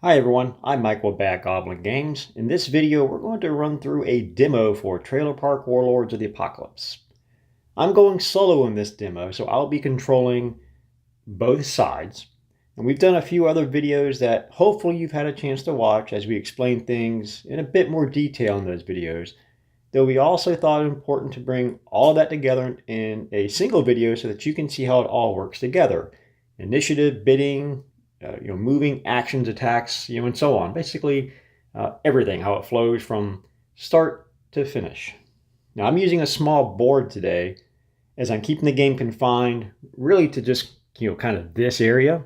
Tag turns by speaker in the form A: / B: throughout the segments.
A: Hi everyone, I'm Mike with Bad Goblin Games. In this video, we're going to run through a demo for Trailer Park Warlords of the Apocalypse. I'm going solo in this demo, so I'll be controlling both sides. And we've done a few other videos that hopefully you've had a chance to watch as we explain things in a bit more detail in those videos. Though we also thought it important to bring all of that together in a single video so that you can see how it all works together. Initiative, bidding, moving, actions, attacks, and so on. Basically, everything, how it flows from start to finish. Now, I'm using a small board today as I'm keeping the game confined really to just, kind of this area.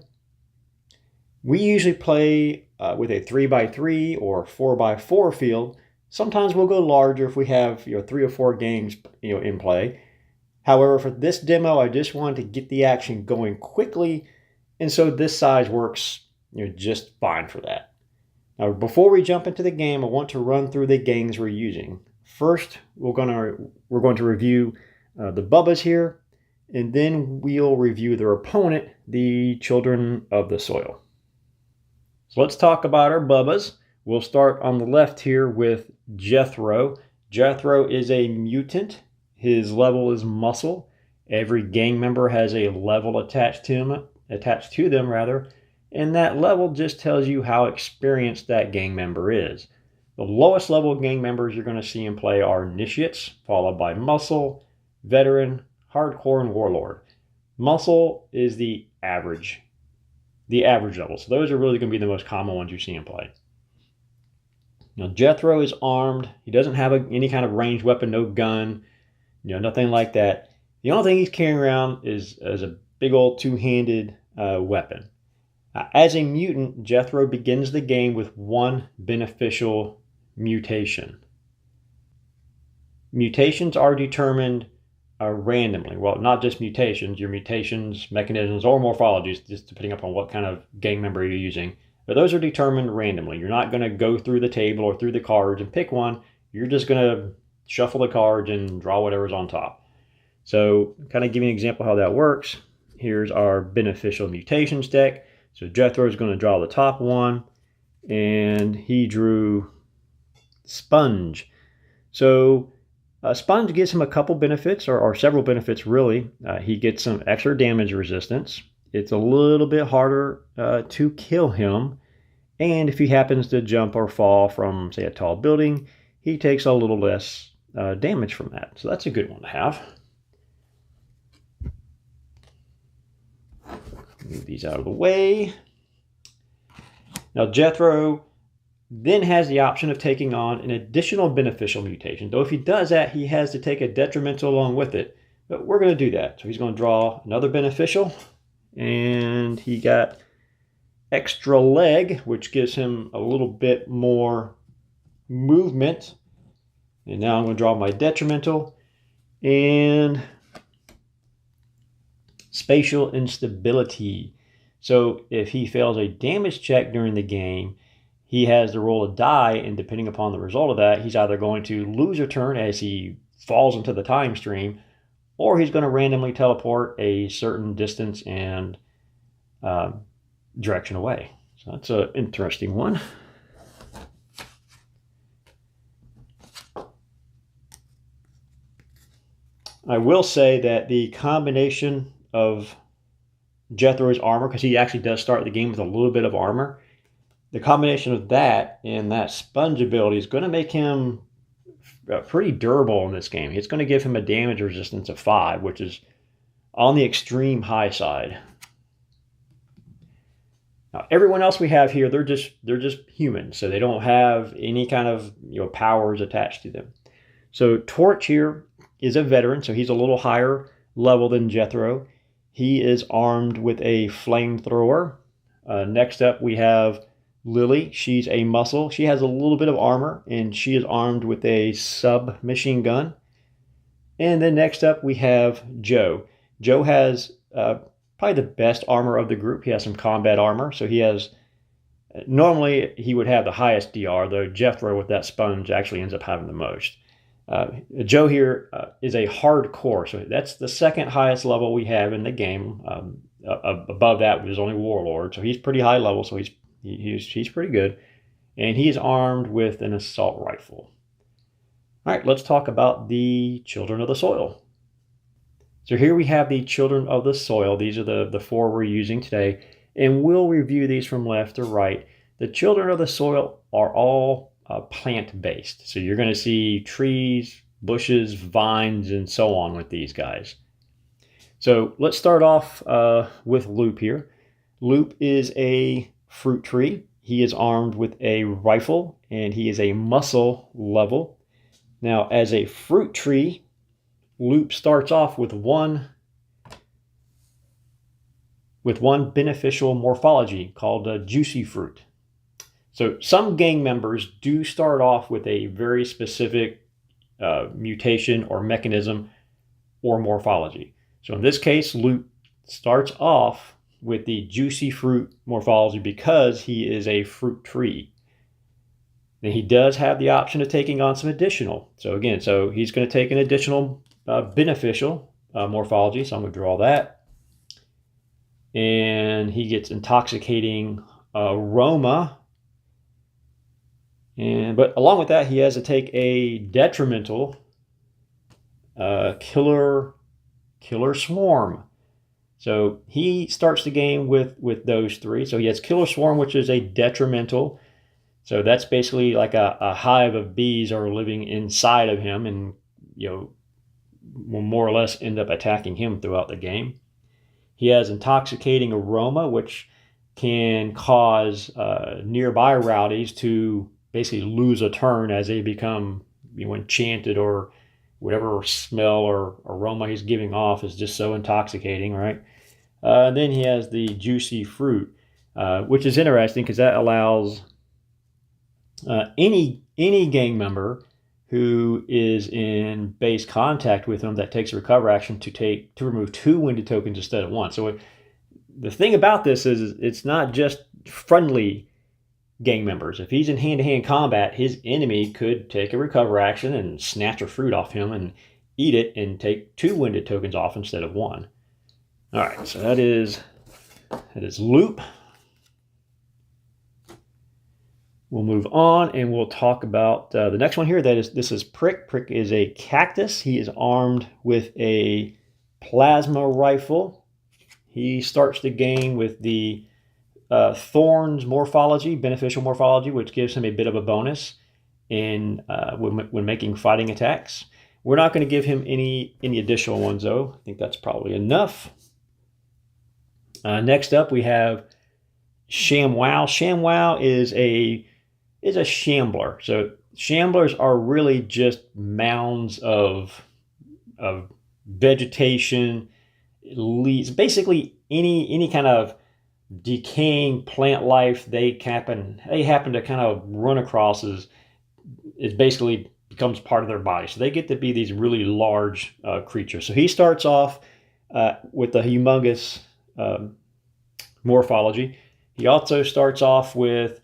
A: We usually play with a 3x3 or 4x4 field. Sometimes we'll go larger if we have, 3 or 4 games, in play. However, for this demo, I just wanted to get the action going quickly, and so this size works just fine for that. Now, before we jump into the game, I want to run through the gangs we're using. First, we're going to review the Bubbas here, and then we'll review their opponent, the Children of the Soil. So let's talk about our Bubbas. We'll start on the left here with Jethro. Jethro is a mutant. His level is muscle. Every gang member has a level attached to them, and that level just tells you how experienced that gang member is. The lowest level gang members you're going to see in play are initiates, followed by muscle, veteran, hardcore, and warlord. Muscle is the average level, so those are really going to be the most common ones you see in play. Now, Jethro is armed. He doesn't have any kind of ranged weapon, no gun, nothing like that. The only thing he's carrying around is a big old two-handed weapon. As a mutant, Jethro begins the game with one beneficial mutation. Mutations are determined randomly. Well, not just mutations, your mutations, mechanisms, or morphologies, just depending upon what kind of gang member you're using. But those are determined randomly. You're not going to go through the table or through the cards and pick one. You're just going to shuffle the cards and draw whatever's on top. So, kind of give you an example how that works. Here's our beneficial mutations deck. So Jethro is going to draw the top one, and he drew Sponge. So Sponge gives him a couple benefits, or several benefits really. He gets some extra damage resistance. It's a little bit harder to kill him, and if he happens to jump or fall from, say, a tall building, he takes a little less damage from that. So that's a good one to have. Move these out of the way. Now, Jethro then has the option of taking on an additional beneficial mutation. Though if he does that, he has to take a detrimental along with it. But we're going to do that. So he's going to draw another beneficial. And he got extra leg, which gives him a little bit more movement. And now I'm going to draw my detrimental. And spatial instability. So if he fails a damage check during the game, he has to roll a die, and depending upon the result of that, he's either going to lose a turn as he falls into the time stream, or he's going to randomly teleport a certain distance and direction away. So that's an interesting one. I will say that the combination of Jethro's armor, because he actually does start the game with a little bit of armor, the combination of that and that sponge ability is going to make him pretty durable in this game. It's going to give him a damage resistance of 5, which is on the extreme high side. Now, everyone else we have here, they're just humans, so they don't have any kind of powers attached to them. So Torch here is a veteran, so he's a little higher level than Jethro. He is armed with a flamethrower. Next up, we have Lily. She's a muscle. She has a little bit of armor, and she is armed with a submachine gun. And then next up, we have Joe. Joe has probably the best armor of the group. He has some combat armor, so he has... Normally, he would have the highest DR, though Jethro with that sponge actually ends up having the most. Joe here is a hardcore, so that's the second highest level we have in the game. Above that was only Warlord, so he's pretty high level, so he's He's pretty good. And he is armed with an assault rifle. All right, let's talk about the Children of the Soil. So here we have the Children of the Soil. These are the four we're using today, and we'll review these from left to right. The Children of the Soil are all plant-based. So you're going to see trees, bushes, vines, and so on with these guys. So let's start off with Loop here. Loop is a fruit tree. He is armed with a rifle, and he is a muscle level. Now, as a fruit tree, Loop starts off with one beneficial morphology called a juicy fruit. So some gang members do start off with a very specific mutation or mechanism or morphology. So in this case, Loop starts off with the juicy fruit morphology because he is a fruit tree. Then he does have the option of taking on some additional. So again, he's going to take an additional beneficial morphology. So I'm going to draw that. And he gets intoxicating aroma. But along with that, he has to take a detrimental killer swarm. So he starts the game with those three. So he has killer swarm, which is a detrimental. So that's basically like a hive of bees are living inside of him, and will more or less end up attacking him throughout the game. He has intoxicating aroma, which can cause nearby rowdies to basically lose a turn as they become enchanted, or whatever smell or aroma he's giving off is just so intoxicating, right? Then he has the juicy fruit, which is interesting because that allows any gang member who is in base contact with him that takes a recover action to remove 2 wounded tokens instead of 1. So the thing about this is it's not just friendly gang members. If he's in hand-to-hand combat, his enemy could take a recover action and snatch a fruit off him and eat it and take 2 wounded tokens off instead of 1. All right, so that is Loop. We'll move on and we'll talk about the next one here. This is Prick. Prick is a cactus. He is armed with a plasma rifle. He starts the game with the Thorns morphology, beneficial morphology, which gives him a bit of a bonus when making fighting attacks. We're not going to give him any additional ones though. I think that's probably enough. Next up we have ShamWow. ShamWow is a shambler. So shamblers are really just mounds of vegetation, leaves, basically any kind of decaying plant life they happen to kind of run across is basically becomes part of their body. So they get to be these really large creatures. So he starts off with the humongous morphology. He also starts off with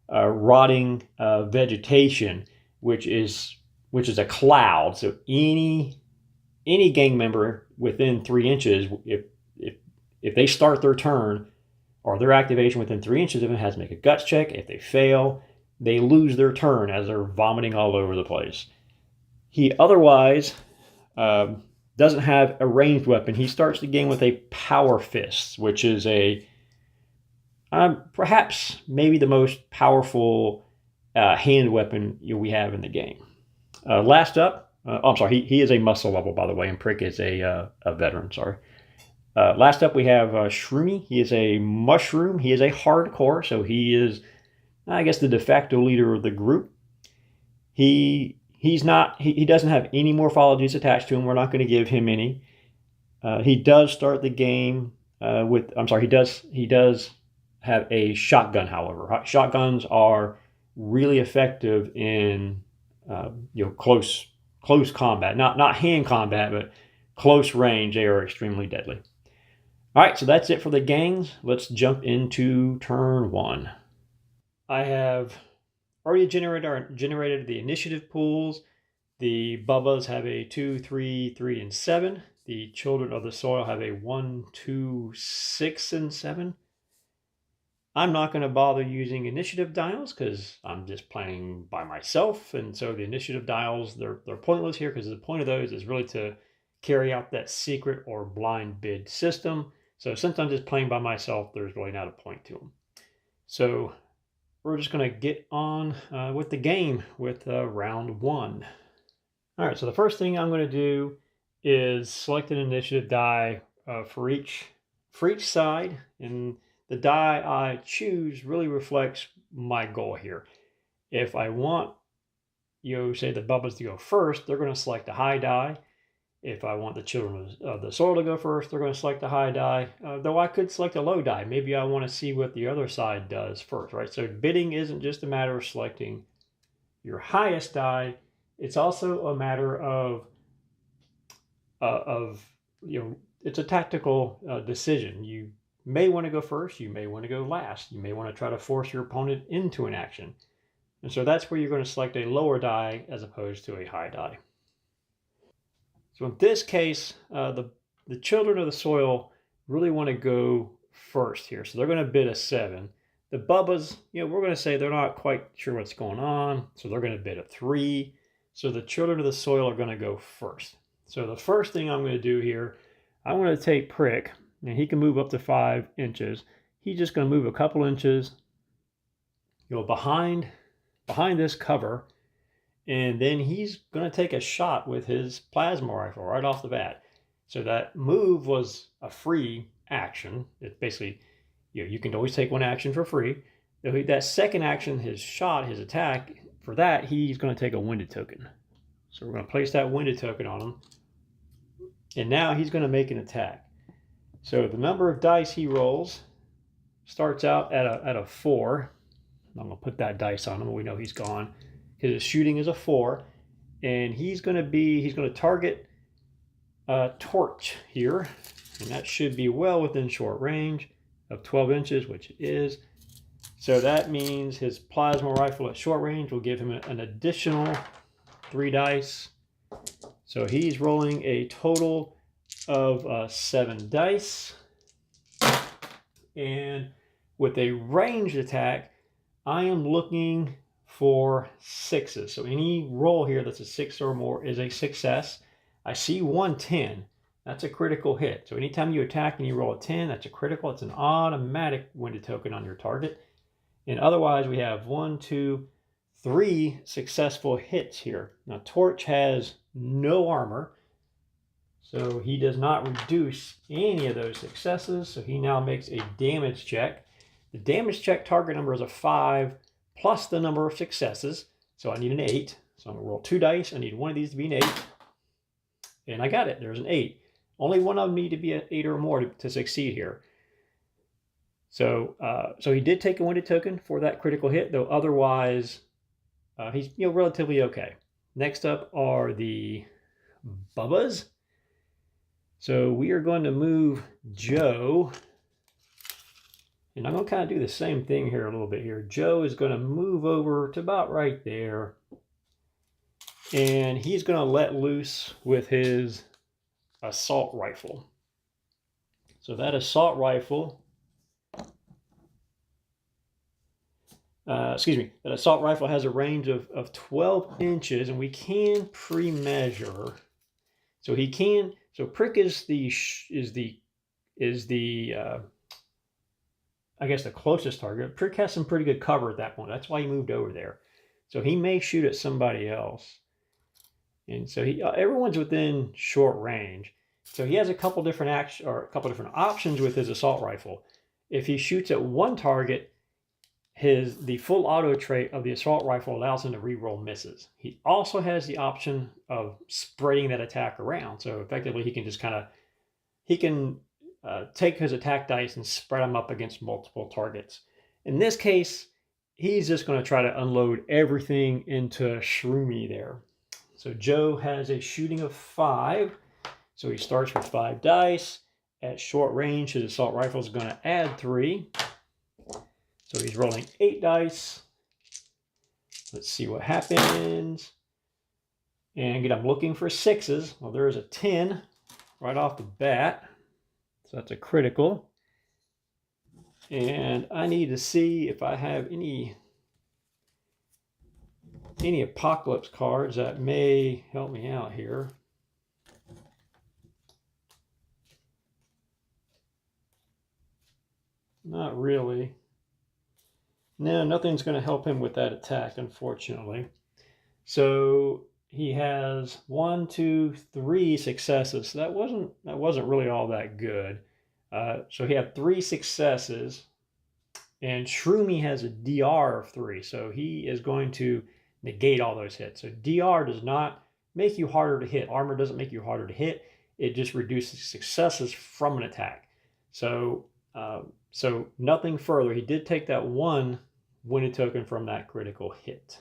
A: rotting vegetation, which is a cloud. So any gang member within 3 inches, if they start their turn or their activation within 3 inches of it, has to make a guts check. If they fail, they lose their turn as they're vomiting all over the place. He otherwise doesn't have a ranged weapon. He starts the game with a power fist, which is perhaps maybe the most powerful hand weapon we have in the game. Last up, I'm sorry, he is a muscle level, by the way, and Prick is a veteran, sorry. Last up we have Shroomy. He is a mushroom. He is a hardcore, so he is, I guess, the de facto leader of the group. He doesn't have any morphologies attached to him. We're not going to give him any. He does start the game he does have a shotgun, however. Shotguns are really effective in close combat. Not hand combat, but close range. They are extremely deadly. All right, so that's it for the gangs. Let's jump into turn 1. I have already generated the initiative pools. The Bubbas have a 2, 3, 3, and 7. The Children of the Soil have a 1, 2, 6, and 7. I'm not going to bother using initiative dials because I'm just playing by myself. And so the initiative dials, they're pointless here because the point of those is really to carry out that secret or blind bid system. So since I'm just playing by myself, there's really not a point to them. So we're just going to get on with the game with round one. All right, so the first thing I'm going to do is select an initiative die for each side, and the die I choose really reflects my goal here. If I want, say the Bubbas to go first, they're going to select a high die. If I want the Children of the Soil to go first, they're going to select a high die, though I could select a low die. Maybe I want to see what the other side does first, right? So bidding isn't just a matter of selecting your highest die. It's also a matter of it's a tactical decision. You may want to go first. You may want to go last. You may want to try to force your opponent into an action. And so that's where you're going to select a lower die as opposed to a high die. So in this case, the Children of the Soil really want to go first here. So they're going to bid a 7. The Bubbas, we're going to say they're not quite sure what's going on. So they're going to bid a 3. So the Children of the Soil are going to go first. So the first thing I'm going to do here, I'm going to take Prick, and he can move up to 5 inches. He's just going to move a couple inches, behind this cover, and then he's going to take a shot with his plasma rifle right off the bat. So that move was a free action. It's basically, you can always take one action for free. That second action, his shot, his attack, for that, he's going to take a winded token. So we're going to place that winded token on him. And now he's going to make an attack. So the number of dice he rolls starts out at a 4. I'm going to put that dice on him. We know he's gone. His shooting is a 4. And he's going to target Torch here. And that should be well within short range of 12 inches, which it is. So that means his plasma rifle at short range will give him an additional 3 dice. So he's rolling a total of 7 dice. And with a ranged attack, I am looking for 6s. So any roll here that's a 6 or more is a success. I see 1 10. That's a critical hit. So anytime you attack and you roll a 10, that's a critical. It's an automatic winded token on your target. And otherwise, we have 1, 2, 3 successful hits here. Now, Torch has no armor, so he does not reduce any of those successes. So he now makes a damage check. The damage check target number is a 5 plus the number of successes. So I need an 8. So I'm going to roll 2 dice. I need one of these to be an 8. And I got it. There's an 8. Only one of them need to be an 8 or more to succeed here. So he did take a winded token for that critical hit, though otherwise he's relatively okay. Next up are the Bubbas. So we are going to move Joe. And I'm going to kind of do the same thing here a little bit here. Joe is going to move over to about right there. And he's going to let loose with his assault rifle. So that assault rifle, that assault rifle has a range of 12 inches, and we can pre-measure. So he can. So Prick is the I guess the closest target. Prick has some pretty good cover at that point. That's why he moved over there. So he may shoot at somebody else. And so everyone's within short range. So he has a couple different options with his assault rifle. If he shoots at one target, the full auto trait of the assault rifle allows him to reroll misses. He also has the option of spreading that attack around. So effectively, he can just take his attack dice and spread them up against multiple targets. In this case, he's just going to try to unload everything into Shroomy there. So Joe has a shooting of 5. So he starts with 5 dice. At short range, his assault rifle is going to add 3. So he's rolling 8 dice. Let's see what happens. And again, I'm looking for 6s. Well, there is a 10 right off the bat. So that's a critical. And I need to see if I have any Apocalypse cards that may help me out here. Not really. No, nothing's going to help him with that attack, unfortunately. So he has 1, 2, 3 successes. So that wasn't really all that good. So he had 3 successes, and Shroomy has a DR of 3. So he is going to negate all those hits. So DR does not make you harder to hit. Armor doesn't make you harder to hit. It just reduces successes from an attack. So nothing further. He did take that 1 wounded token from that critical hit.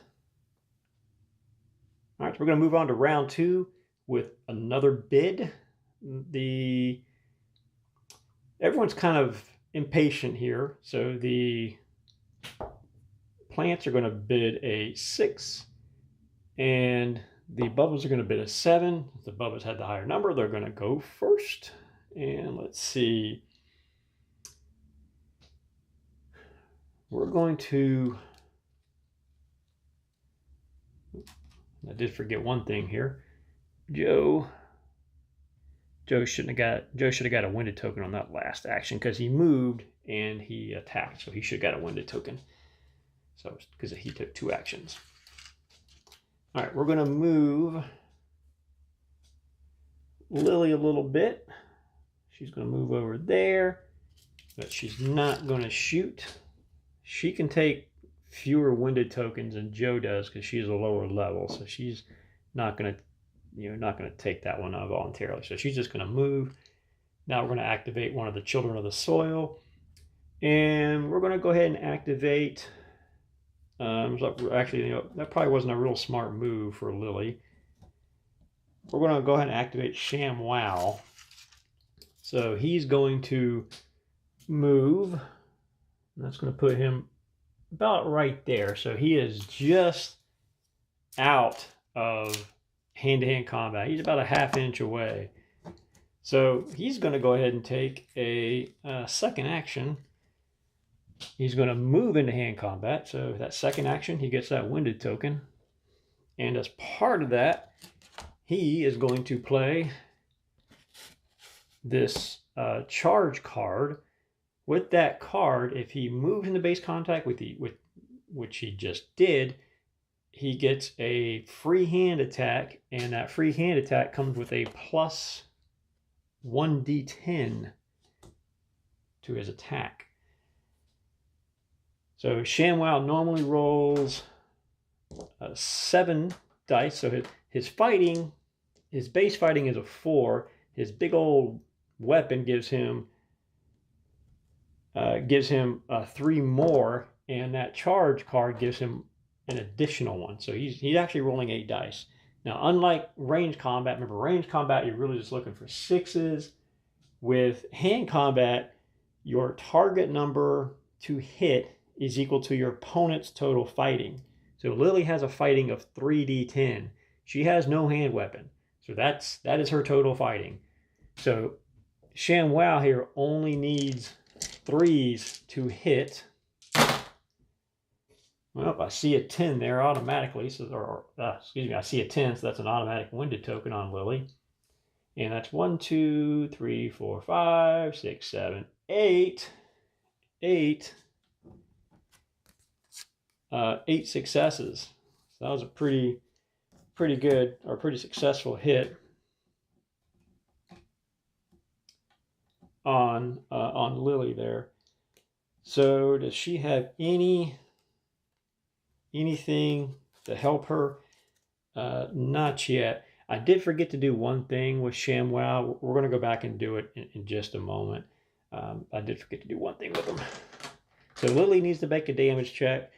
A: All right, so we're going to move on to round 2 with another bid. Everyone's kind of impatient here, so the plants are going to bid a 6, and the bubbles are going to bid a 7. If the bubbles had the higher number, they're going to go first. And let's see. We're going to... I did forget one thing here. Joe should have got a winded token on that last action because he moved and he attacked, so he should have got a winded token. So because he took 2 actions. All right, we're going to move Lily a little bit. She's going to move over there, but she's not going to shoot. She can take fewer winded tokens than Joe does because she's a lower level, so she's not going to take that one voluntarily. So she's just going to move. Now we're going to activate one of the Children of the Soil, and we're going to go ahead and activate. Actually, that probably wasn't a real smart move for Lily. We're going to go ahead and activate ShamWow. So he's going to move, and that's going to put him about right there. So he is just out of hand-to-hand combat. He's about a ½ inch away. So he's going to go ahead and take a second action. He's going to move into hand combat. So that second action, he gets that winded token. And as part of that, he is going to play this charge card. With that card, if he moves into base contact with which he just did, he gets a free hand attack, and that free hand attack comes with a plus 1d10 to his attack. So ShamWow normally rolls 7 dice. So his base fighting is a 4. His big old weapon gives him 3 more, and that charge card gives him an additional 1. So he's actually rolling 8 dice. Now, unlike range combat, remember range combat, you're really just looking for 6s. With hand combat, your target number to hit is equal to your opponent's total fighting. So Lily has a fighting of 3d10. She has no hand weapon. So that is her total fighting. So ShamWow here only needs 3s to hit. Well, I see a 10 there automatically. So, I see a 10, so that's an automatic winded token on Lily. And that's 1, 2, 3, 4, 5, 6, 7, 8. 8 successes. So that was a pretty good or pretty successful hit on Lily there. So does she have anything to help her? Not yet. I did forget to do one thing with ShamWow. We're going to go back and do it in just a moment. I did forget to do one thing with him. So Lily needs to make a damage check.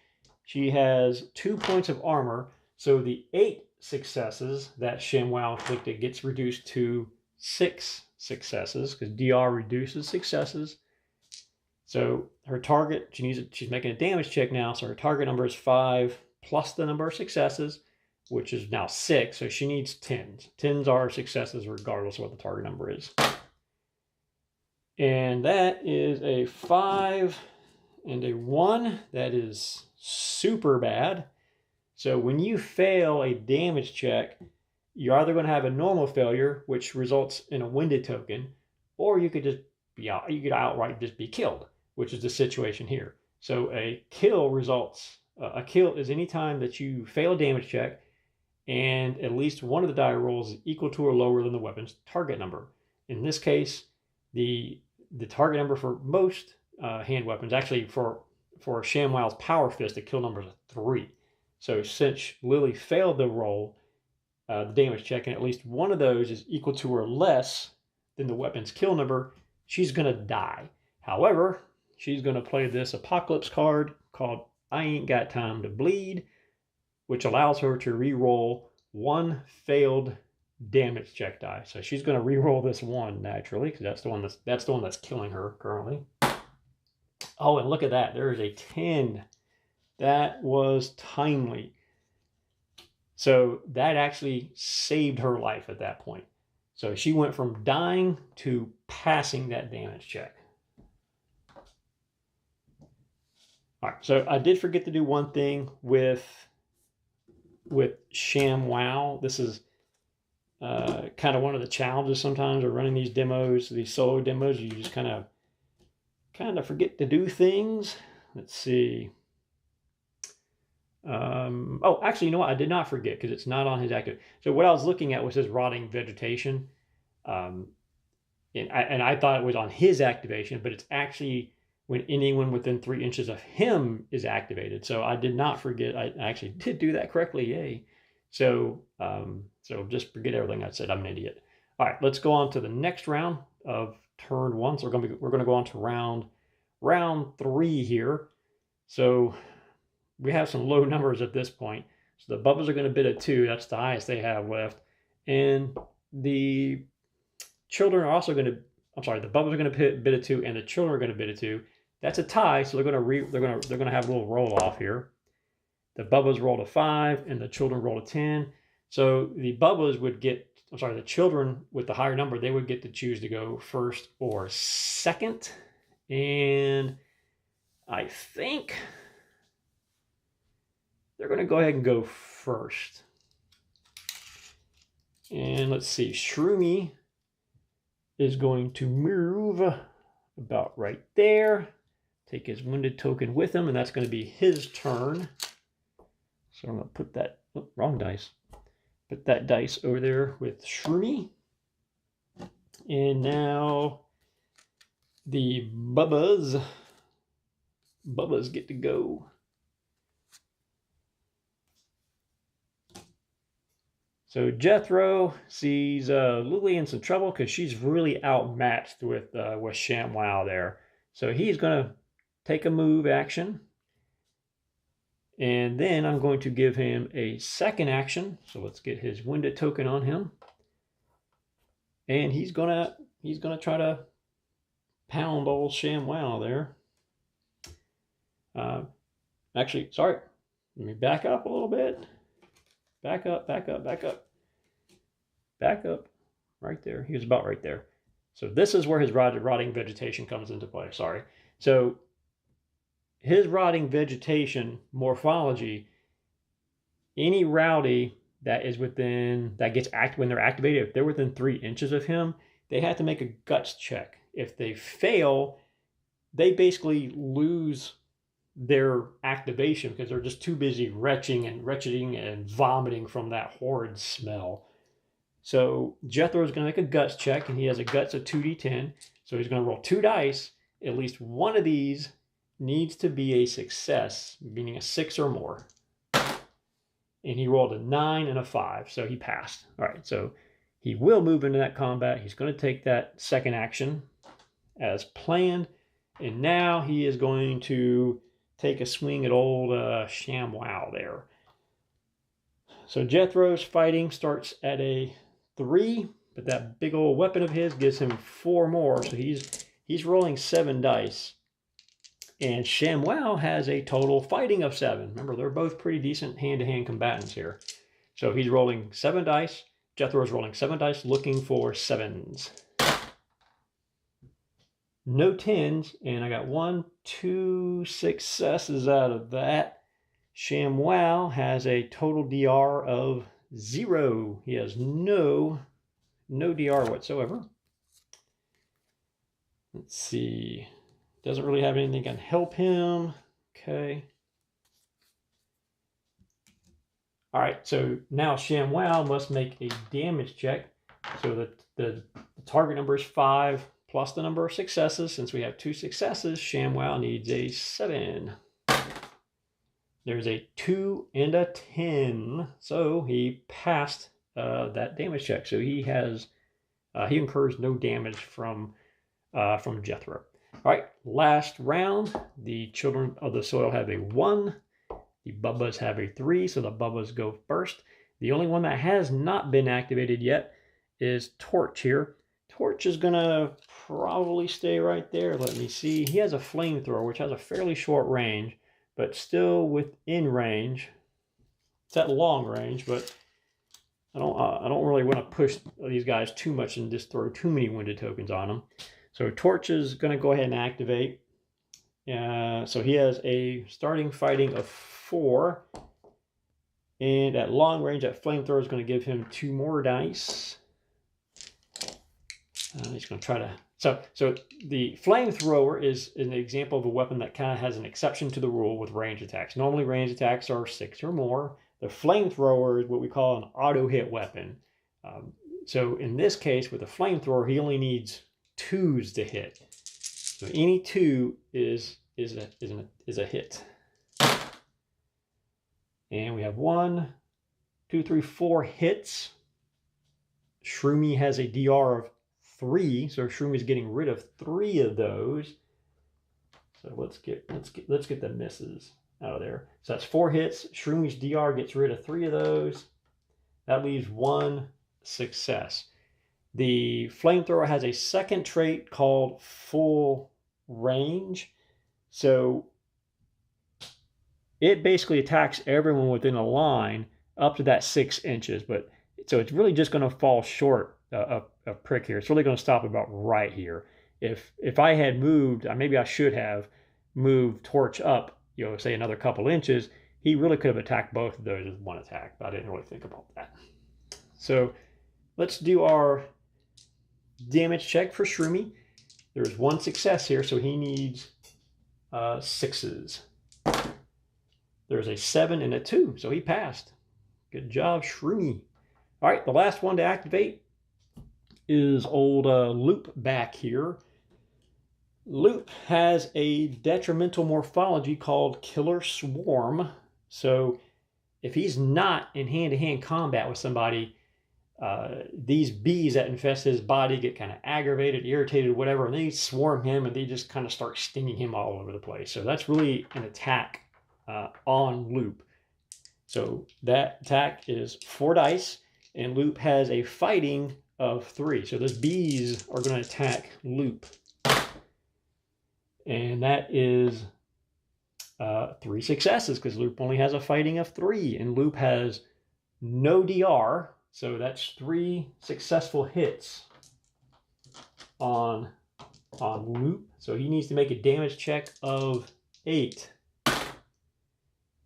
A: She has 2 points of armor. So the 8 successes that ShamWow inflicted gets reduced to 6 successes because DR reduces successes. So her target, she's making a damage check now. So her target number is 5 plus the number of successes, which is now 6. So she needs 10s. 10s are successes regardless of what the target number is. And that is a 5 and a 1. That is super bad. So when you fail a damage check, you're either going to have a normal failure, which results in a winded token, or you could just be out, you could outright just be killed, which is the situation here. So a kill results, a kill is any time that you fail a damage check and at least one of the die rolls is equal to or lower than the weapon's target number. In this case, the target number for most hand weapons, actually for ShamWow's Power Fist, the kill number is a 3. So since Lily failed the roll, the damage check, and at least one of those is equal to or less than the weapon's kill number, she's going to die. However, she's going to play this Apocalypse card called I Ain't Got Time to Bleed, which allows her to re-roll 1 failed damage check die. So she's going to re-roll this 1 naturally, because that's the one that's killing her currently. Oh, and look at that. There is a 10. That was timely. So that actually saved her life at that point. So she went from dying to passing that damage check. All right, so I did forget to do one thing with ShamWow. This is kind of one of the challenges sometimes of running these demos, these solo demos. You just kind of forget to do things. Let's see. Oh, actually, you know what? I did not forget because it's not on his active. So what I was looking at was his rotting vegetation. And I thought it was on his activation, but it's actually when anyone within 3 inches of him is activated. So I did not forget. I actually did do that correctly. Yay. So just forget everything I said. I'm an idiot. All right, let's go on to the next round of turn 1. So we're going to go on to round 3 here. So we have some low numbers at this point. So the bubbles are going to bid a 2. That's the highest they have left. And the children are also going to, the bubbles are going to bid a 2 and the children are going to bid a 2. That's a tie, so they're going to have a little roll off here. The bubbles rolled a 5 and the children rolled a 10. So the bubbles would get, the children with the higher number, they would get to choose to go first or second. And I think they're going to go ahead and go first. And let's see, Shroomy is going to move about right there. Take his wounded token with him, and that's going to be his turn. So I'm going to put that, wrong dice. Put that dice over there with Shroomy. And now the Bubbas get to go. So Jethro sees Lily in some trouble because she's really outmatched with ShamWow there. So he's going to take a move action. And then I'm going to give him a second action. So let's get his wounded token on him. And he's gonna try to pound old ShamWow there. Actually, sorry. Let me back up a little bit. Back up. Right there. He was about right there. So this is where his rotting vegetation comes into play. Sorry. So his rotting vegetation morphology, any rowdy that is within, that gets active when they're activated, if they're within 3 inches of him, they have to make a guts check. If they fail, they basically lose their activation because they're just too busy retching and vomiting from that horrid smell. So Jethro is going to make a guts check, and he has a guts of 2d10. So he's going to roll 2 dice. At least one of these needs to be a success, meaning a 6 or more. And he rolled a 9 and a 5, so he passed. All right, so he will move into that combat. He's going to take that second action as planned. And now he is going to take a swing at old ShamWow there. So Jethro's fighting starts at a 3, but that big old weapon of his gives him 4 more. So he's rolling 7 dice. And ShamWow has a total fighting of 7. Remember, they're both pretty decent hand-to-hand combatants here. So he's rolling 7 dice. Jethro's rolling 7 dice, looking for 7s. no 10s, and I got 1, 2 successes out of that. ShamWow has a total DR of 0. He has no DR whatsoever. Let's see. Doesn't really have anything that can help him. Okay. All right, so now ShamWow must make a damage check. So the target number is 5 plus the number of successes. Since we have 2 successes, ShamWow needs a 7. There's a 2 and a 10. So he passed that damage check. So he incurs no damage from Jethro. All right, last round. The Children of the Soil have a 1. The Bubbas have a 3, so the Bubbas go first. The only one that has not been activated yet is Torch here. Torch is going to probably stay right there. Let me see. He has a flamethrower, which has a fairly short range, but still within range. It's at long range, but I don't really want to push these guys too much and just throw too many wounded tokens on them. So Torch is going to go ahead and activate. So he has a starting fighting of 4, and at long range, that flamethrower is going to give him 2 more dice. He's going to try to. So the flamethrower is an example of a weapon that kind of has an exception to the rule with range attacks. Normally, range attacks are 6 or more. The flamethrower is what we call an auto hit weapon. So in this case, with the flamethrower, he only needs 2s to hit. So any 2 is a hit. And we have 1, 2, 3, 4 hits. Shroomy has a DR of 3, so Shroomy is getting rid of 3 of those. So let's get the misses out of there. So that's 4 hits. Shroomy's DR gets rid of 3 of those. That leaves 1 success. The flamethrower has a second trait called full range. So it basically attacks everyone within a line up to that 6 inches. But so it's really just going to fall short of prick here. It's really going to stop about right here. If I had moved, maybe I should have moved Torch up, say another couple inches, he really could have attacked both of those with 1 attack. But I didn't really think about that. So let's do our damage check for Shroomy. There's 1 success here, so he needs 6s. There's a 7 and a 2, so he passed. Good job, Shroomy. All right, the last one to activate is old Loop back here. Loop has a detrimental morphology called Killer Swarm. So if he's not in hand-to-hand combat with somebody, these bees that infest his body get kind of aggravated, irritated, whatever, and they swarm him and they just kind of start stinging him all over the place. So that's really an attack on Loop. So that attack is 4 dice, and Loop has a fighting of 3. So those bees are going to attack Loop. And that is 3 successes, because Loop only has a fighting of 3, and Loop has no DR. So that's 3 successful hits on Loop. So he needs to make a damage check of 8.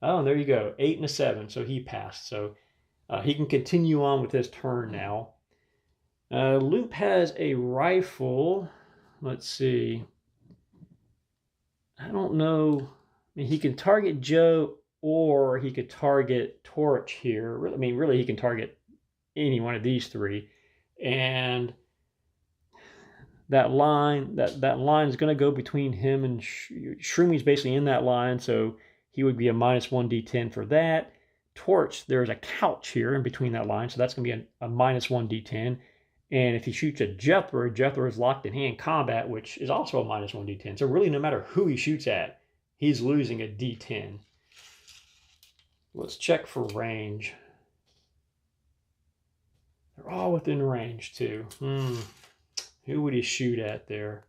A: Oh, there you go. 8 and a 7. So he passed. So he can continue on with his turn now. Loop has a rifle. Let's see. I don't know. He can target Joe, or he could target Torch here. Really, he can target any one of these 3. And that line is going to go between him and Shroomy's basically in that line, so he would be a -1 D10 for that. Torch, there's a couch here in between that line, so that's going to be a -1 D10. And if he shoots at Jethro, Jethro is locked in hand combat, which is also a -1 D10. So really, no matter who he shoots at, he's losing a D10. Let's check for range. They're all within range, too. Who would he shoot at there?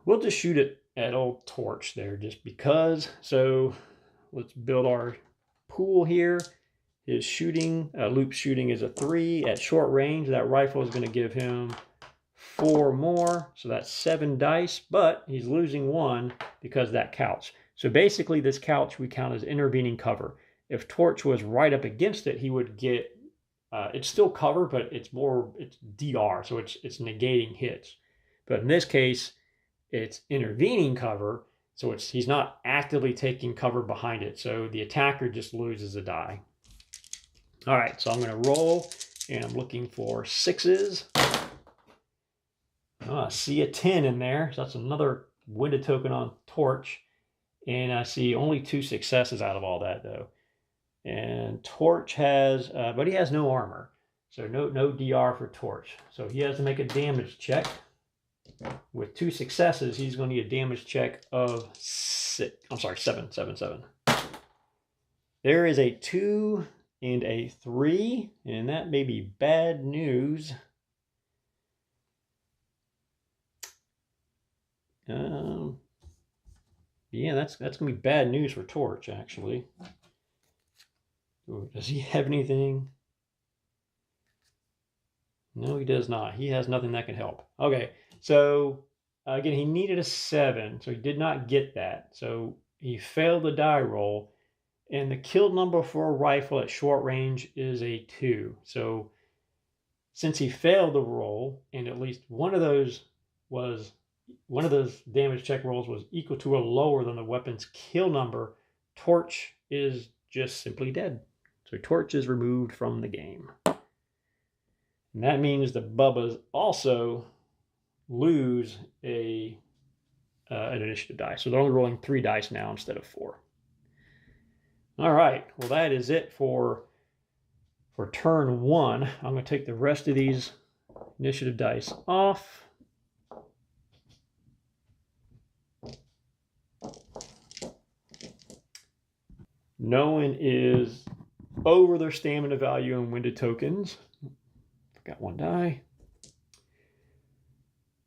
A: We'll just shoot it at old Torch there, just because. So let's build our pool here. His shooting, Loop's shooting is a 3 at short range. That rifle is going to give him 4 more, so that's 7 dice, but he's losing 1 because of that couch. So basically this couch we count as intervening cover. If Torch was right up against it, he would get, it's still cover, but it's DR, so it's negating hits. But in this case, it's intervening cover, so he's not actively taking cover behind it. So the attacker just loses a die. All right, so I'm going to roll, and I'm looking for 6s. Oh, I see a 10 in there, so that's another winded token on Torch. And I see only 2 successes out of all that, though. And Torch has, but he has no armor. So no DR for Torch. So he has to make a damage check. With 2 successes, he's going to need a damage check of 7. There is a 2 and a 3, and that may be bad news. Yeah, that's going to be bad news for Torch, actually. Does he have anything? No, he does not. He has nothing that can help. Okay, so again, he needed a 7, so he did not get that. So he failed the die roll, and the kill number for a rifle at short range is a 2. So since he failed the roll, and at least one of those damage check rolls was equal to or lower than the weapon's kill number, Torch is just simply dead. So Torch is removed from the game. And that means the Bubbas also lose an initiative die. So they're only rolling 3 dice now instead of 4. All right, well that is it for turn 1. I'm going to take the rest of these initiative dice off. No one is over their stamina value and winded tokens. Got 1 die.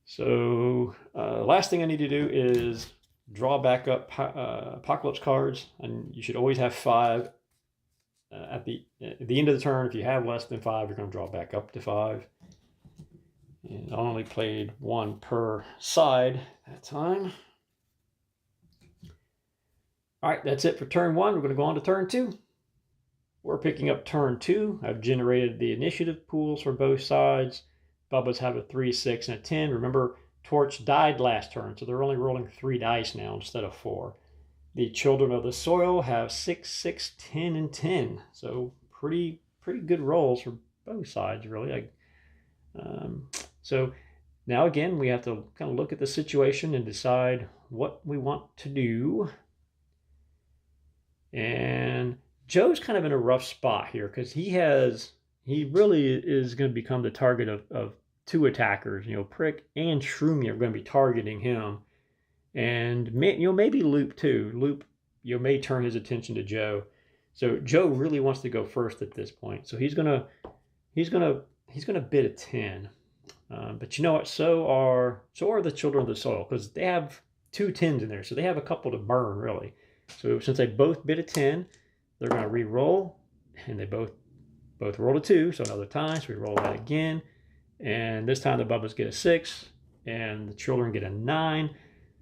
A: So last thing I need to do is draw back up Apocalypse cards, and you should always have 5 at the end of the turn. If you have less than 5, you're going to draw back up to 5. And I only played 1 per side that time. All right, that's it for turn 1. We're going to go on to turn 2. We're picking up turn 2. I've generated the initiative pools for both sides. Bubba's have a 3, 6, and a 10. Remember, Torch died last turn, so they're only rolling 3 dice now instead of 4. The Children of the Soil have 6, 6, 10, and 10. So pretty good rolls for both sides, really. So now again, we have to kind of look at the situation and decide what we want to do. And Joe's kind of in a rough spot here because he really is going to become the target of 2 attackers. Prick and Shroomy are going to be targeting him, and maybe Loop too. Loop may turn his attention to Joe. So Joe really wants to go first at this point. So he's gonna bid a 10. But you know what? So are the Children of the Soil, because they have 2 10s in there, so they have a couple to burn really. So since they both bid a 10, they're going to re-roll, and they both rolled a 2, so another time. So we roll that again, and this time the Bubbas get a 6, and the Children get a 9.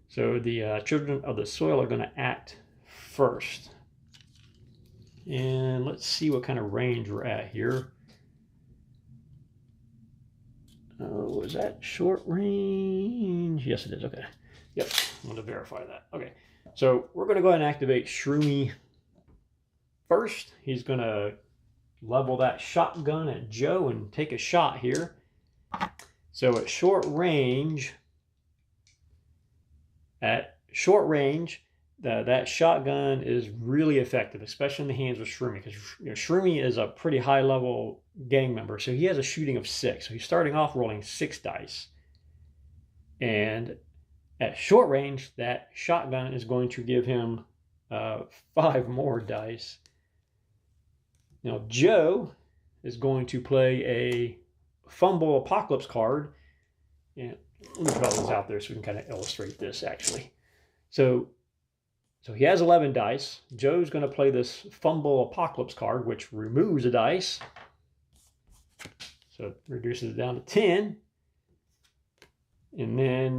A: So the Children of the Soil are going to act first. And let's see what kind of range we're at here. Oh, is that short range? Yes, it is. Okay. Yep. I'm going to verify that. Okay. So we're going to go ahead and activate Shroomy first. He's going to level that shotgun at Joe and take a shot here. So at short range, that shotgun is really effective, especially in the hands of Shroomy, because Shroomy is a pretty high level gang member. So he has a shooting of 6. So he's starting off rolling 6 dice. And at short range, that shotgun is going to give him 5 more dice. Now, Joe is going to play a Fumble Apocalypse card. And let me draw this out there so we can kind of illustrate this, actually. So he has 11 dice. Joe's going to play this Fumble Apocalypse card, which removes a dice. So it reduces it down to 10. And then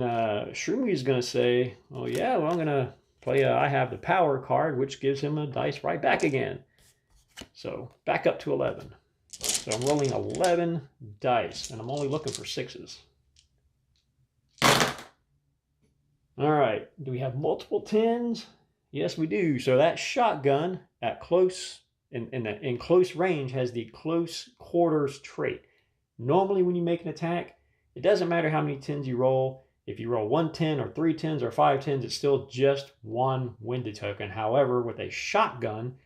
A: Shroomy is going to say, oh yeah, well, I'm going to play I have the power card, which gives him a dice right back again. So back up to 11. So I'm rolling 11 dice, and I'm only looking for 6s. All right, do we have multiple 10s? Yes, we do. So that shotgun at close in close range has the close quarters trait. Normally when you make an attack, it doesn't matter how many 10s you roll. If you roll 1 10 or 3 10s or 5 10s, it's still just one winded token. However, with a shotgun,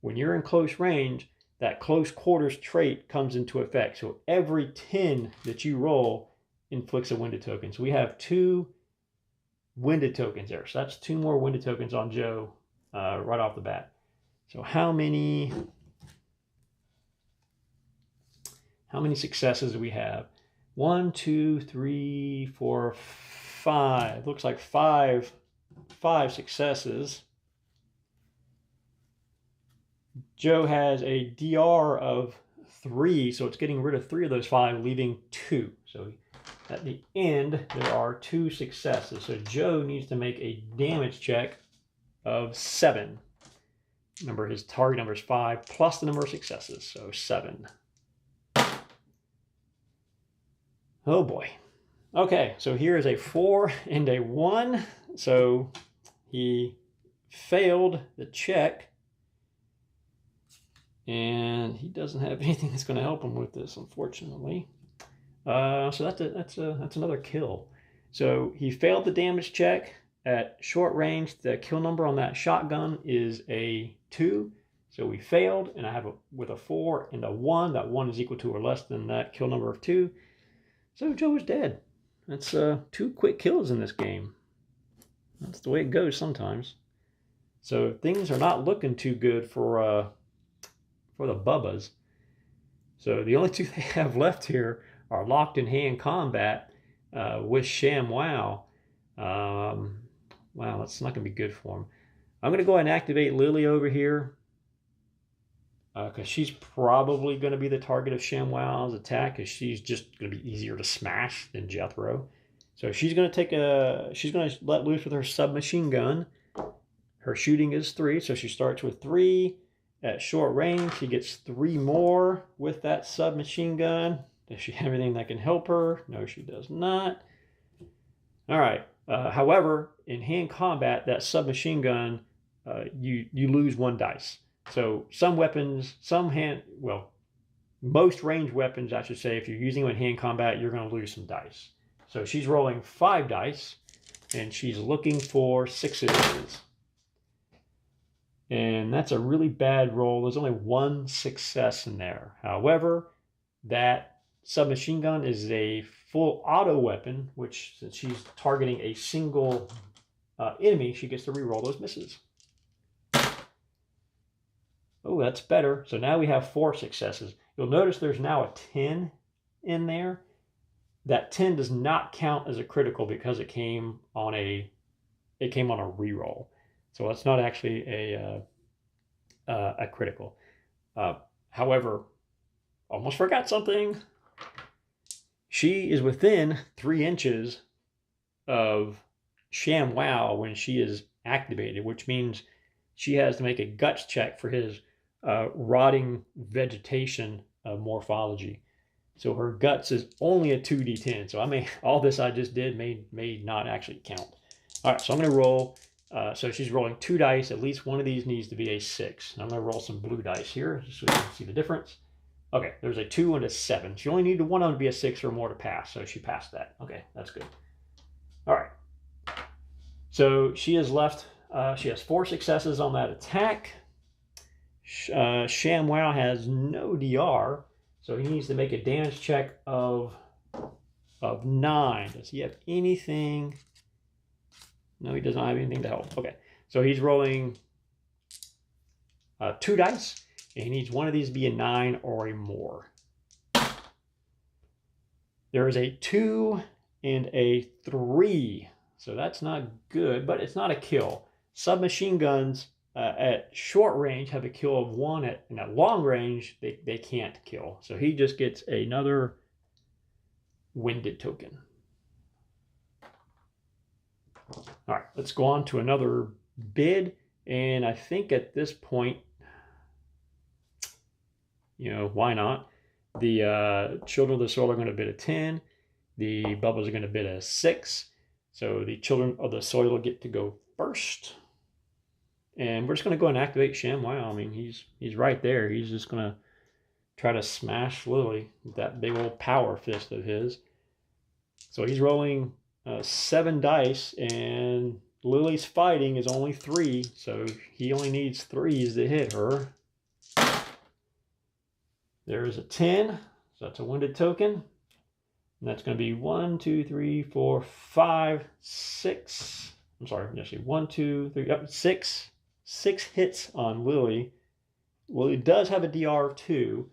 A: when you're in close range, that close quarters trait comes into effect. So every 10 that you roll inflicts a winded token. So we have 2 winded tokens there. So that's 2 more winded tokens on Joe right off the bat. So how many successes do we have? 1, 2, 3, 4, 5. Looks like five successes. Joe has a DR of 3, so it's getting rid of 3 of those 5, leaving 2. So at the end, there are 2 successes. So Joe needs to make a damage check of 7. Remember, his target number is 5 plus the number of successes, so 7. Oh boy. Okay, so here is a 4 and a 1. So he failed the check. And he doesn't have anything that's going to help him with this, unfortunately. So that's another kill. So he failed the damage check. At short range, the kill number on that shotgun is a 2. So we failed, and I have with a 4 and a 1. That 1 is equal to or less than that kill number of 2. So Joe is dead. That's 2 quick kills in this game. That's the way it goes sometimes. So things are not looking too good for the Bubbas. So the only 2 they have left here are locked in hand combat with ShamWow. Wow, that's not going to be good for him. I'm going to go ahead and activate Lily over here because she's probably going to be the target of ShamWow's attack because she's just going to be easier to smash than Jethro. So she's going to let loose with her submachine gun. Her shooting is 3, so she starts with 3. At short range, she gets 3 more with that submachine gun. Does she have anything that can help her? No, she does not. All right. However, in hand combat, that submachine gun, you lose 1 dice. So some weapons, most ranged weapons, I should say, if you're using them in hand combat, you're going to lose some dice. So she's rolling 5 dice, and she's looking for 6s. And that's a really bad roll. There's only 1 success in there. However, that submachine gun is a full auto weapon, which since she's targeting a single enemy, she gets to reroll those misses. Oh, that's better. So now we have 4 successes. You'll notice there's now a 10 in there. That 10 does not count as a critical because it came on a reroll. So it's not actually a critical. However, almost forgot something. She is within 3 inches of ShamWow when she is activated, which means she has to make a guts check for his rotting vegetation morphology. So her guts is only a 2d10. So all this I just did may not actually count. All right, so I'm going to roll. So she's rolling 2 dice. At least one of these needs to be a 6. I'm going to roll some blue dice here just so you can see the difference. Okay, there's a 2 and a 7. She only needed one of them to be a 6 or more to pass, so she passed that. Okay, that's good. All right. So she has left. She has 4 successes on that attack. ShamWow has no DR, so he needs to make a damage check of 9. Does he have anything? No, he does not have anything to help. Okay, so he's rolling 2 dice, and he needs one of these to be a 9 or a more. There is a 2 and a 3, so that's not good, but it's not a kill. Submachine guns at short range have a kill of 1, and at long range, they can't kill. So he just gets another winded token. All right, let's go on to another bid. And I think at this point, why not? The Children of the Soil are going to bid a 10. The Bubbles are going to bid a 6. So the Children of the Soil will get to go first. And we're just going to go and activate ShamWow. I mean, he's right there. He's just going to try to smash Lily with that big old power fist of his. So he's rolling 7 dice, and Lily's fighting is only 3. So he only needs 3s to hit her. There's a 10. So that's a wounded token. And that's going to be 1, 2, 3, 4, 5, 6. I'm sorry, actually 1, 2, 3, 6. 6 hits on Lily. Lily does have a DR of 2,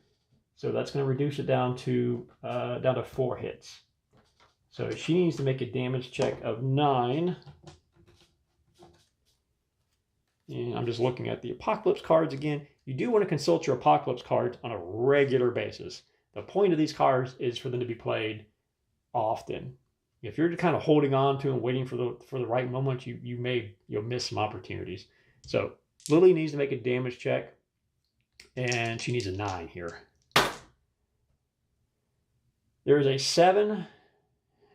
A: so that's going to reduce it down to 4 hits. So she needs to make a damage check of 9. And I'm just looking at the Apocalypse cards again. You do want to consult your Apocalypse cards on a regular basis. The point of these cards is for them to be played often. If you're kind of holding on to and waiting for the right moment, you'll miss some opportunities. So Lily needs to make a damage check, and she needs a 9 here. There's a 7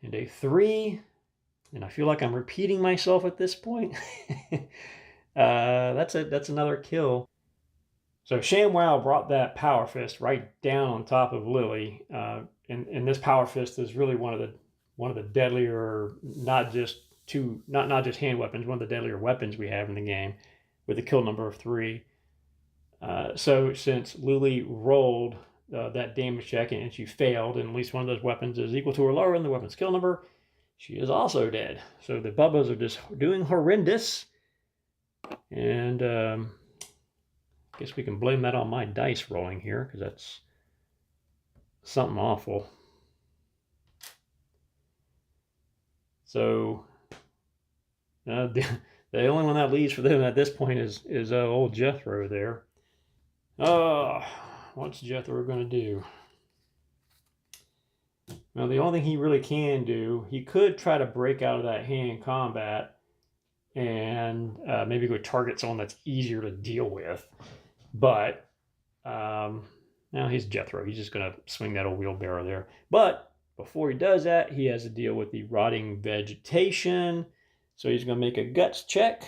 A: and a 3, and I feel like I'm repeating myself at this point. That's another kill. So ShamWow brought that Power Fist right down on top of Lily, and this Power Fist is really one of the deadlier, not just hand weapons, one of the deadlier weapons we have in the game, with a kill number of 3. So since Lily rolled that damage check and she failed, and at least one of those weapons is equal to or lower than the weapon's kill number, she is also dead. So the Bubbas are just doing horrendous. And I guess we can blame that on my dice rolling here, because that's something awful. So the only one that leaves for them at this point is old Jethro there. What's Jethro going to do? Well, the only thing he really can do, he could try to break out of that hand combat and maybe go target someone that's easier to deal with. But now he's Jethro. He's just going to swing that old wheelbarrow there. But before he does that, he has to deal with the rotting vegetation. So he's going to make a guts check.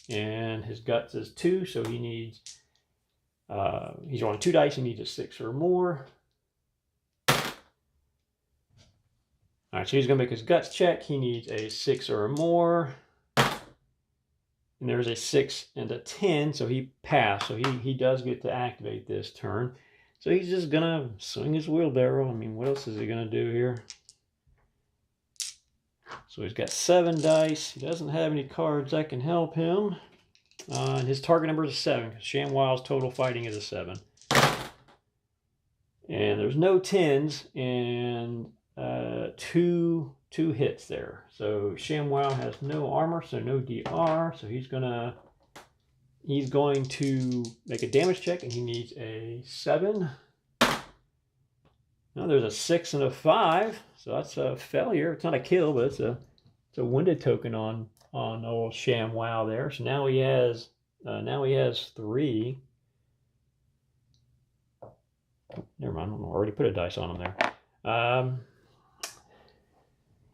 A: And his guts is 2, so he needs... he's rolling 2 dice. He needs a 6 or more. All right, so he's going to make his guts check. He needs a 6 or more. And there's a 6 and a 10, so he passed. So he does get to activate this turn. So he's just going to swing his wheelbarrow. I mean, what else is he going to do here? So he's got 7 dice. He doesn't have any cards that can help him. And his target number is a 7, because ShamWow's total fighting is a 7. And there's no 10s, and two hits there. So ShamWow has no armor, so no DR. So he's going to make a damage check, and he needs a 7. Now there's a 6 and a 5, so that's a failure. It's not a kill, but it's a wounded token on old ShamWow there. So now he has 3. Never mind, I already put a dice on him there.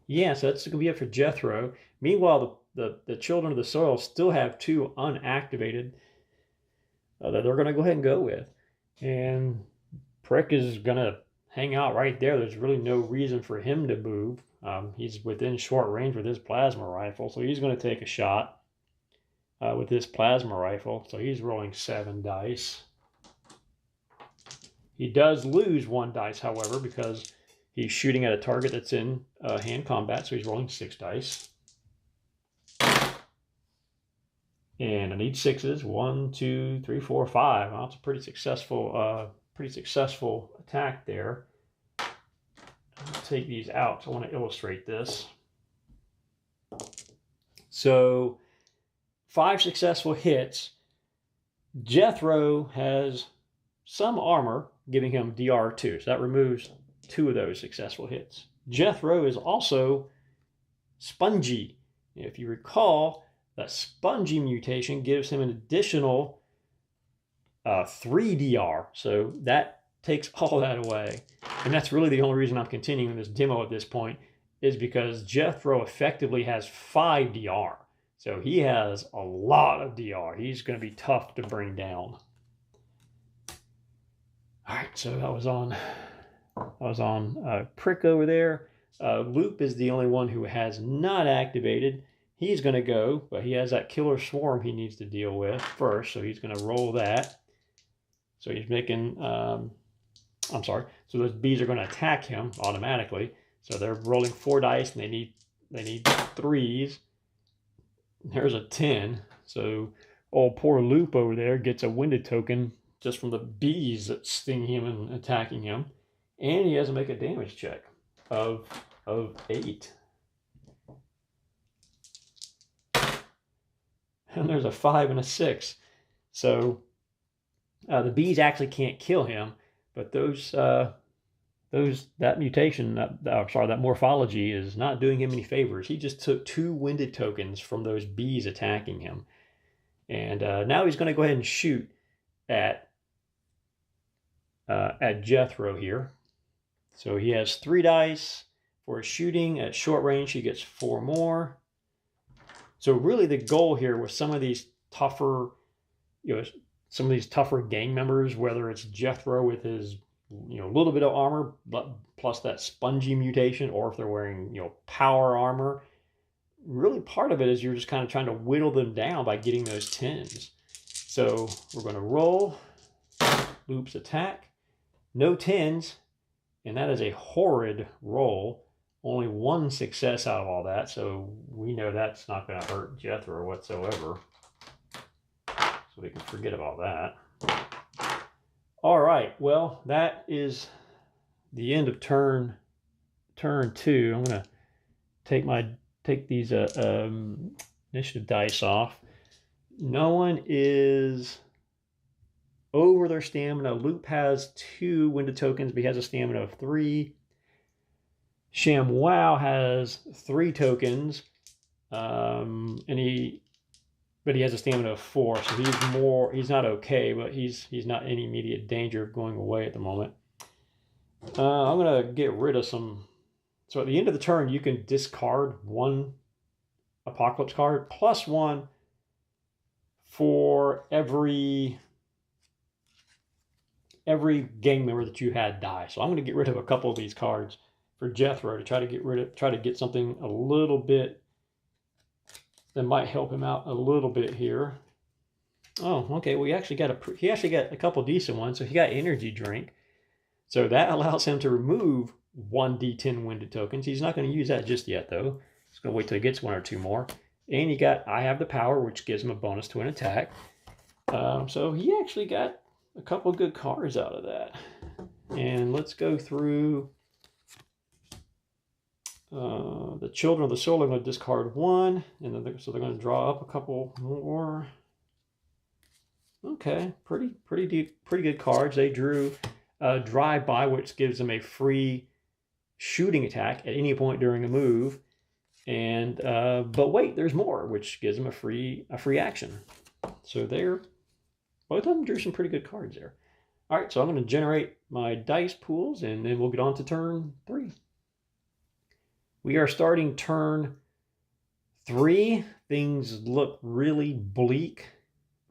A: Yeah, so that's going to be it for Jethro. Meanwhile, the Children of the Soil still have 2 unactivated that they're going to go ahead and go with. And Prick is going to hang out right there. There's really no reason for him to move. He's within short range with his plasma rifle, so he's going to take a shot with his plasma rifle. So he's rolling 7 dice. He does lose 1 dice, however, because he's shooting at a target that's in hand combat, so he's rolling 6 dice. And I need 6s. 1, 2, 3, 4, 5. Well, that's a pretty successful attack there. I'll take these out. So I want to illustrate this. So 5 successful hits. Jethro has some armor, giving him DR2. So that removes 2 of those successful hits. Jethro is also Spongy. If you recall, that Spongy mutation gives him an additional 3 DR. So that takes all that away. And that's really the only reason I'm continuing this demo at this point, is because Jethro effectively has 5 DR. So he has a lot of DR. He's going to be tough to bring down. All right, so I was on Prick over there. Loop is the only one who has not activated. He's going to go, but he has that killer swarm he needs to deal with first, so he's going to roll that. So he's making, I'm sorry, so those bees are going to attack him automatically. So they're rolling 4 dice, and they need 3s. There's a 10. So old poor Loop over there gets a winded token just from the bees that sting him and attacking him. And he has to make a damage check of 8. And there's a 5 and a 6. So the bees actually can't kill him, but that mutation, that morphology is not doing him any favors. He just took 2 winded tokens from those bees attacking him. And now he's going to go ahead and shoot at Jethro here. So he has 3 dice for his shooting. At short range, he gets 4 more. So really the goal here with some of these tougher, some of these tougher gang members, whether it's Jethro with his, little bit of armor, but plus that Spongy mutation, or if they're wearing, power armor, really part of it is you're just kind of trying to whittle them down by getting those 10s. So we're going to roll. Loop's attack. No 10s. And that is a horrid roll. Only 1 success out of all that. So we know that's not going to hurt Jethro whatsoever. So we can forget about that. All right. Well, that is the end of turn 2. I'm going to take these initiative dice off. No one is over their stamina. Loop has 2 winded tokens, but he has a stamina of 3. ShamWow has 3 tokens, but he has a stamina of 4, so he's not okay, but he's not in immediate danger of going away at the moment. I'm going to get rid of some. So at the end of the turn, you can discard 1 Apocalypse card, plus 1 for every gang member that you had die. So I'm going to get rid of a couple of these cards for Jethro to try to get something a little bit that might help him out a little bit here. Oh, okay. Well, he actually got a couple decent ones. So he got Energy Drink. So that allows him to remove 1 D10 winded tokens. He's not going to use that just yet, though. He's going to wait till he gets 1 or 2 more. And he got I Have the Power, which gives him a bonus to an attack. So he actually got a couple good cards out of that. And let's go through the Children of the Soul. I'm going to discard 1, and then so they're going to draw up a couple more. Okay, pretty good cards. They drew Drive-By, which gives them a free shooting attack at any point during a move. And but wait, there's more, which gives them a free action. So both of them drew some pretty good cards there. All right, so I'm going to generate my dice pools, and then we'll get on to turn 3. We are starting turn 3. Things look really bleak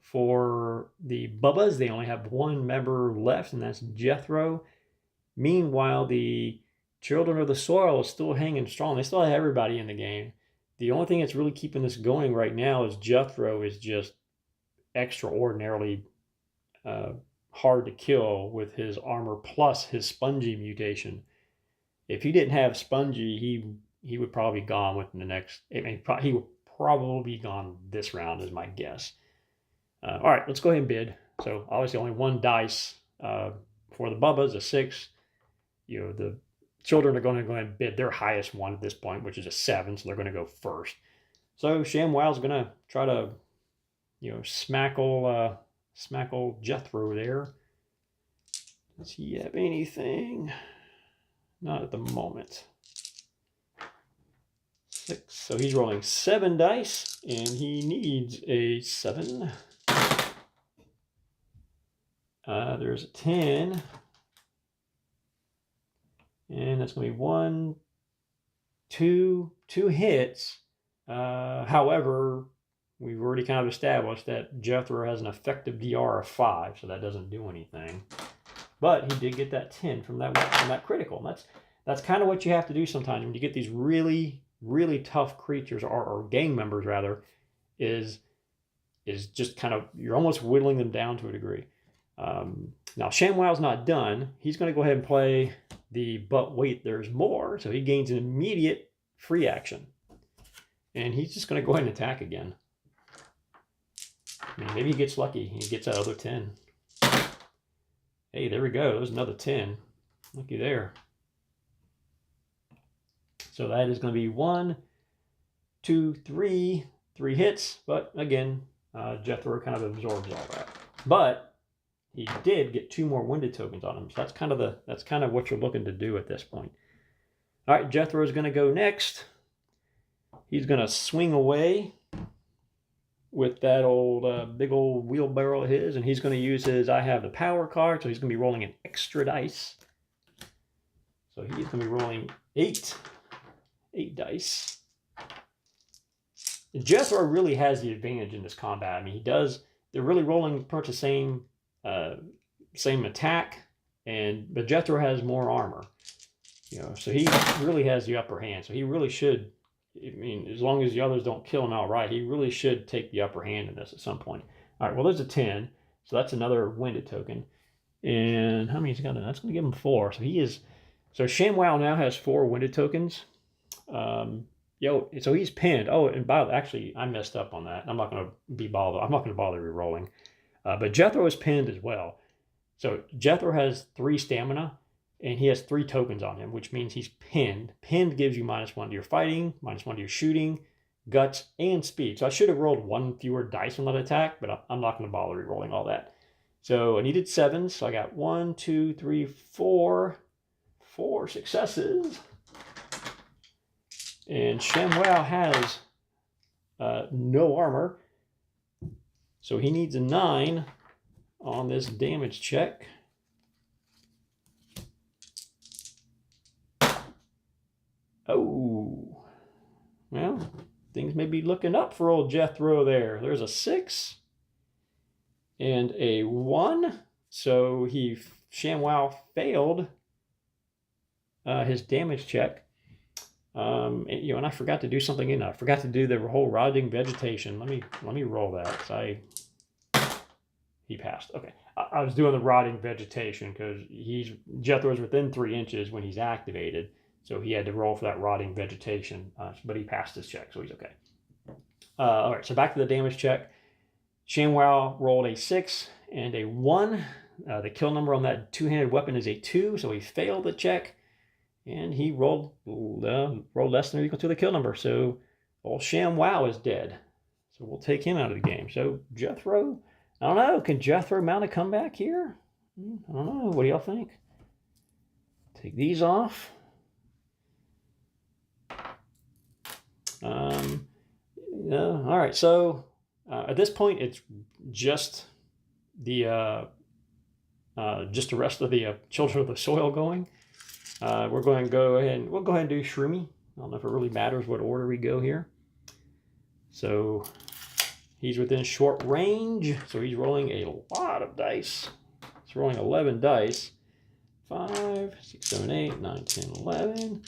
A: for the Bubbas. They only have 1 member left, and that's Jethro. Meanwhile, the Children of the Soil is still hanging strong. They still have everybody in the game. The only thing that's really keeping this going right now is Jethro is just extraordinarily hard to kill with his armor plus his Spongy mutation. If he didn't have Spongy, he would probably be gone within the next. He would probably be gone this round, is my guess. All right, let's go ahead and bid. So obviously only 1 dice for the Bubbas, a 6. The Children are going to go ahead and bid their highest one at this point, which is a 7. So they're going to go first. So ShamWow's going to try to, smackle Jethro there. Does he have anything? Not at the moment. 6. So he's rolling 7 dice, and he needs a 7. There's a 10. And that's going to be 1, 2 hits. However, we've already kind of established that Jethro has an effective DR of 5, so that doesn't do anything. But he did get that 10 from that critical. And that's kind of what you have to do sometimes when you get these really, really tough creatures, or gang members rather, is just kind of, you're almost whittling them down to a degree. Now ShamWow's not done. He's going to go ahead and play the but wait, there's more. So he gains an immediate free action. And he's just going to go ahead and attack again. I mean, maybe he gets lucky. He gets that other 10. Hey, there we go. There's another 10. Looky there. So that is going to be 1, 2, 3. 3 hits. But again, Jethro kind of absorbs all that. But he did get 2 more winded tokens on him. So that's kind of what you're looking to do at this point. All right, Jethro is going to go next. He's going to swing away with that old big old wheelbarrow of his, and he's going to use his I have the power card, so he's going to be rolling an extra dice. So he's going to be rolling 8 dice. Jethro really has the advantage in this combat. I mean, they're really rolling pretty much the same attack, but Jethro has more armor. So he really has the upper hand. So he really should, I mean, as long as the others don't kill him outright, he really should take the upper hand in this at some point. All right, well, there's a 10. So that's another winded token. And how many he's got? That's going to give him 4. So ShamWow now has 4 winded tokens. So he's pinned. Oh, and actually, I messed up on that. I'm not going to bother re-rolling. But Jethro is pinned as well. So Jethro has 3 stamina, and he has 3 tokens on him, which means he's pinned. Pinned gives you -1 to your fighting, -1 to your shooting, guts, and speed. So I should have rolled 1 fewer dice on that attack, but I'm not going to bother re-rolling all that. So I needed 7, so I got 1, 2, 3, 4. 4 successes. And ShamWow has no armor. So he needs a 9 on this damage check. Oh, well, things may be looking up for old Jethro there. There's a 6 and a 1. So ShamWow failed his damage check. And I forgot to do something. I forgot to do the whole rotting vegetation. Let me roll that. He passed. Okay, I was doing the rotting vegetation because Jethro's within 3 inches when he's activated, so he had to roll for that rotting vegetation. But he passed his check, so he's okay. All right, so back to the damage check. ShamWow rolled a 6 and a 1. The kill number on that 2-handed weapon is a 2, so he failed the check. And he rolled less than or equal to the kill number. So old ShamWow is dead. So we'll take him out of the game. So Jethro, I don't know. Can Jethro mount a comeback here? I don't know. What do y'all think? Take these off. All right. So at this point, it's just the rest of the Children of the Soil going. We'll go ahead and do Shroomy. I don't know if it really matters what order we go here. So he's within short range. So he's rolling a lot of dice. He's rolling 11 dice. 5, 6, 7, 8, 9, 10, 11.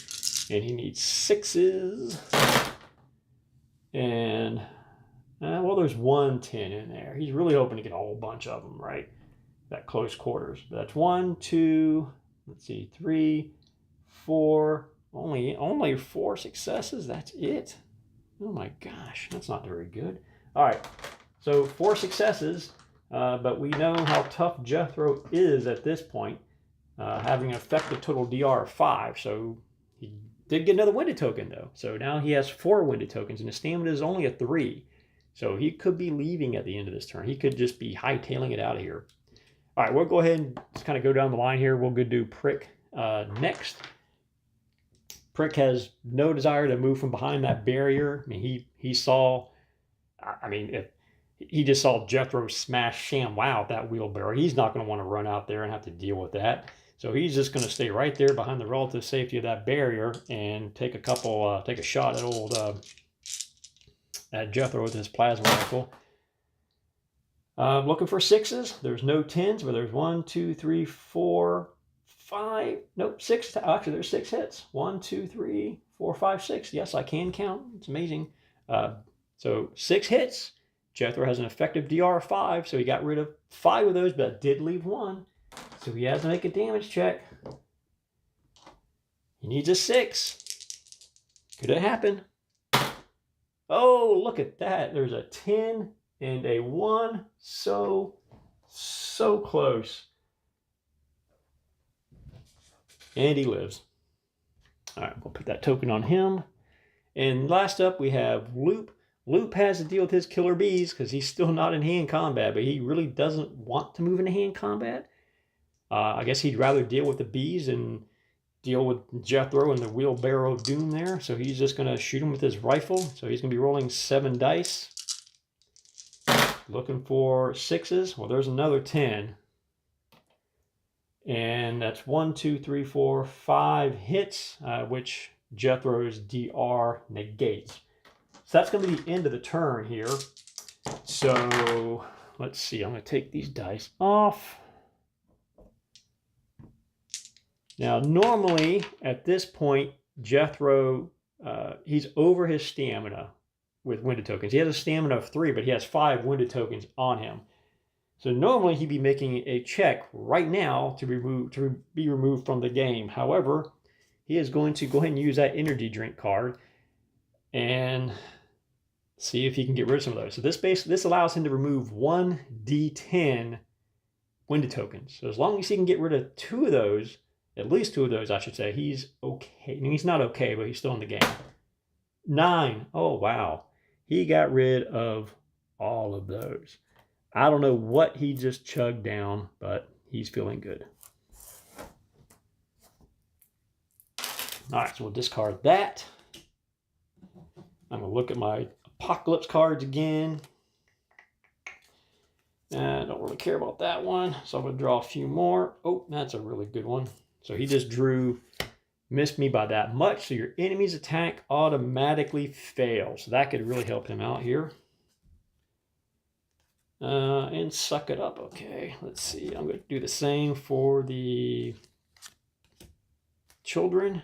A: And he needs 6s. And, well, there's 1 10 in there. He's really hoping to get a whole bunch of them, right? That close quarters. But that's 1, 2, let's see, 3, 4, only 4 successes. That's it. Oh my gosh, that's not very good. All right, so 4 successes, but we know how tough Jethro is at this point, having an effective total DR of 5. So he did get another winded token though. So now he has 4 winded tokens, and his stamina is only a 3. So he could be leaving at the end of this turn. He could just be hightailing it out of here. All right, we'll go ahead and just kind of go down the line here. We'll go do Prick next. Prick has no desire to move from behind that barrier. I mean, he saw, I mean, if he just saw Jethro smash ShamWow with that wheelbarrow, he's not going to want to run out there and have to deal with that. So he's just going to stay right there behind the relative safety of that barrier and take a shot at old at Jethro with his plasma rifle. Looking for sixes. There's no tens, but there's 1, 2, 3, 4, 5. Nope, 6. Actually, there's 6 hits. 1, 2, 3, 4, 5, 6. Yes, I can count. It's amazing. So 6 hits. Jethro has an effective DR of 5, so he got rid of 5 of those, but did leave 1. So he has to make a damage check. He needs a 6. Could it happen? Oh, look at that. There's a 10 and a 1. So close. And he lives. All right, we'll put that token on him. And last up, we have Loop. Loop has to deal with his killer bees because he's still not in hand combat, but he really doesn't want to move into hand combat. I guess he'd rather deal with the bees and deal with Jethro and the wheelbarrow of doom there. So he's just going to shoot him with his rifle. So he's going to be rolling 7 dice. Looking for 6s. Well, there's another 10. And that's 1, 2, 3, 4, 5 hits, which Jethro's DR negates. So that's going to be the end of the turn here. So let's see. I'm going to take these dice off. Now, normally at this point, Jethro, he's over his stamina with wounded tokens. He has a stamina of 3, but he has 5 wounded tokens on him. So normally he'd be making a check right now to be removed from the game. However, he is going to go ahead and use that energy drink card and see if he can get rid of some of those. So this allows him to remove 1 D10 wounded tokens. So as long as he can get rid of 2 of those, at least 2 of those, I should say, he's okay. I mean, he's not okay, but he's still in the game. 9. Oh, wow. He got rid of all of those. I don't know what he just chugged down, but he's feeling good. All right, so we'll discard that. I'm going to look at my Apocalypse cards again. I don't really care about that one, so I'm going to draw a few more. Oh, that's a really good one. So he just missed me by that much. So your enemy's attack automatically fails. So that could really help him out here. And suck it up. Okay, let's see. I'm going to do the same for the children.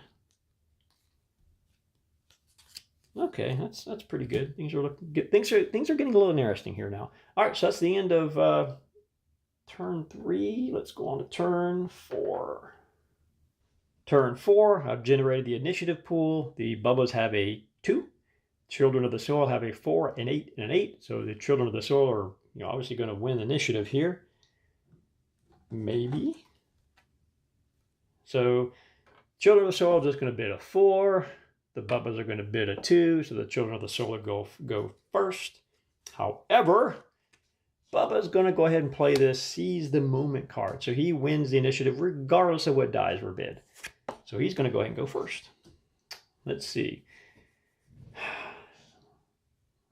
A: Okay, that's pretty good. Things are looking good. Things are getting a little interesting here now. All right, so that's the end of turn 3. Let's go on to turn 4. Turn 4, I've generated the initiative pool. The Bubbas have a 2. Children of the Soil have a 4, an 8, and an 8. So the Children of the Soil are obviously going to win the initiative here. Maybe. So Children of the Soil are just going to bid a 4. The Bubbas are going to bid a 2. So the Children of the Soil go first. However, Bubba's going to go ahead and play this Seize the Moment card. So he wins the initiative regardless of what dies were bid. So he's going to go ahead and go first. Let's see.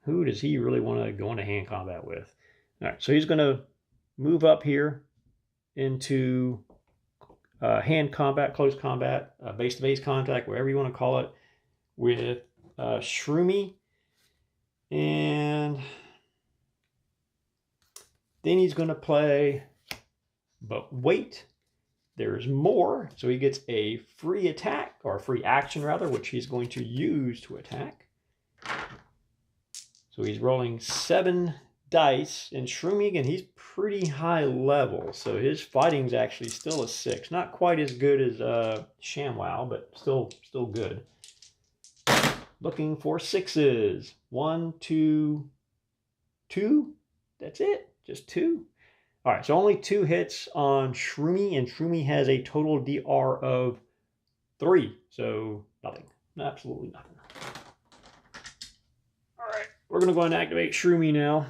A: Who does he really want to go into hand combat with? All right, so he's going to move up here into hand combat, close combat, base-to-base contact, whatever you want to call it, with Shroomy. And then he's going to play, but wait, there's more. So he gets a free attack, or a free action rather, which he's going to use to attack. So he's rolling 7 dice, and Shroomy, again, he's pretty high level. So his fighting's actually still a 6. Not quite as good as ShamWow, but still good. Looking for 6s. 1, 2, 2. That's it. Just 2. All right, so only 2 hits on Shroomy, and Shroomy has a total DR of 3. So nothing. Absolutely nothing. All right, we're going to go ahead and activate Shroomy now.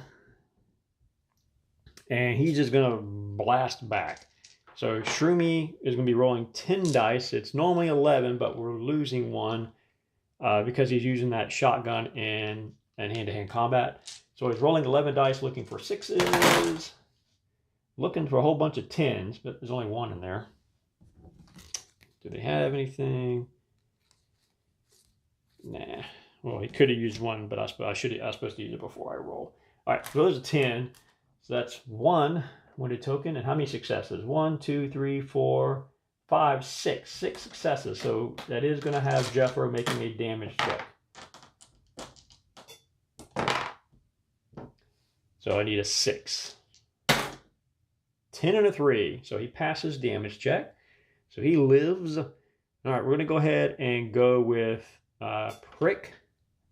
A: And he's just going to blast back. So Shroomy is going to be rolling 10 dice. It's normally 11, but we're losing one because he's using that shotgun and hand-to-hand combat. So he's rolling 11 dice looking for 6s. Looking for a whole bunch of 10s, but there's only one in there. Do they have anything? Nah. Well, he could have used one, but I was supposed to use it before I roll. All right, so there's a 10. So that's one wounded token. And how many successes? 1, 2, 3, 4, 5, 6. 6 successes. So that is going to have Jethro making a damage check. So I need a 6. 10 and a 3. So he passes damage check. So he lives. All right, we're going to go ahead and go with Prick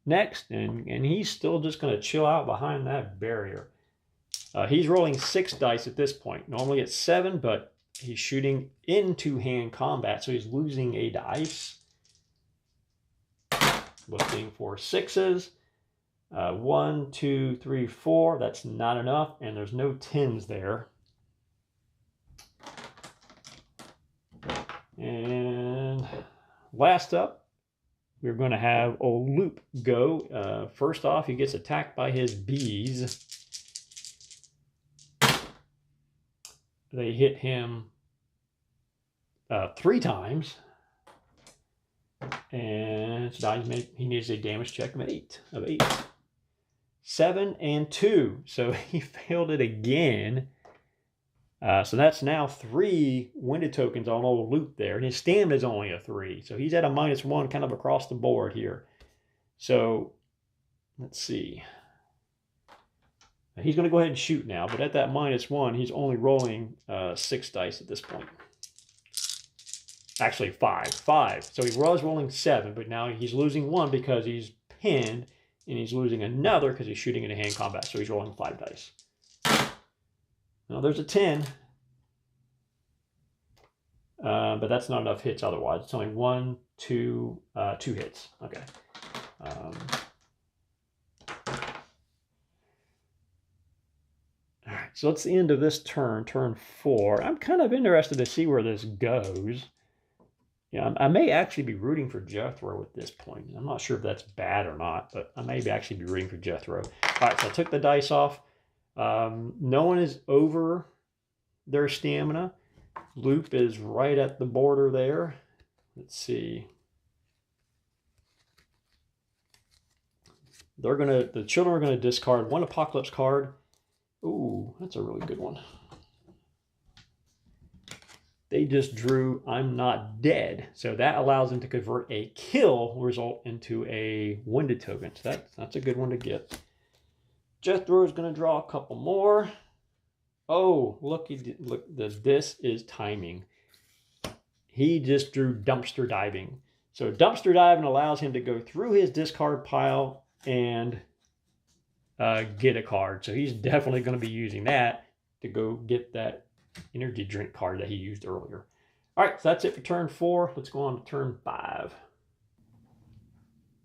A: next. And he's still just going to chill out behind that barrier. He's rolling 6 dice at this point. Normally it's 7, but he's shooting into hand combat, so he's losing a dice. Looking for 6s. 1, 2, 3, 4. That's not enough, and there's no 10s there. And last up, we're going to have old Loop go. First off, he gets attacked by his bees. They hit him 3 times. And so now he needs a damage check of 8. 7 and 2. So he failed it again. So that's now 3 winded tokens on old Loop there. And his stamina is only a 3. So he's at a -1 kind of across the board here. So let's see. He's going to go ahead and shoot now. But at that -1, he's only rolling 6 dice at this point. Actually, 5. So he was rolling 7, but now he's losing 1 because he's pinned. And he's losing another because he's shooting into hand combat. So he's rolling 5 dice. Now there's a 10. But that's not enough hits otherwise. It's only 1, 2 hits. Okay. All right, so that's the end of this turn, turn 4. I'm kind of interested to see where this goes. Yeah, I may actually be rooting for Jethro at this point. I'm not sure if that's bad or not, but I may actually be rooting for Jethro. All right, so I took the dice off. No one is over their stamina. Loop is right at the border there. Let's see. The children are gonna discard 1 Apocalypse card. Ooh, that's a really good one. They just drew I'm Not Dead. So that allows them to convert a kill result into a wounded token. So that's a good one to get. Jethro is going to draw a couple more. Oh, look, this is timing. He just drew Dumpster Diving. So Dumpster Diving allows him to go through his discard pile and get a card. So he's definitely going to be using that to go get that energy drink card that he used earlier. All right, so that's it for turn 4. Let's go on to turn 5.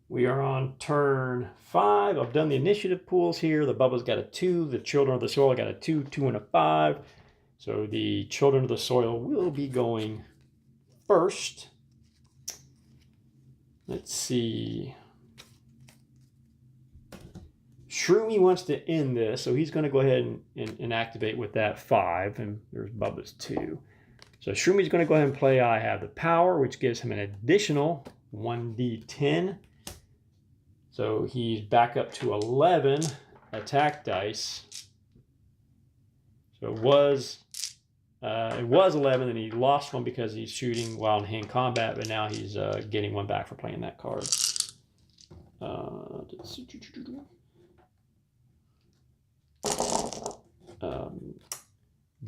A: We are on turn 5. I've done the initiative pools here. The Bubba's got a 2. The Children of the Soil got a 2, 2, and a 5. So the Children of the Soil will be going first. Let's see. Shroomy wants to end this, so he's going to go ahead and activate with that 5, and there's Bubba's 2. So Shroomy's going to go ahead and play I Have the Power, which gives him an additional 1d10. So he's back up to 11 attack dice. So it was 11, and he lost one because he's shooting while in hand combat, but now he's getting one back for playing that card. The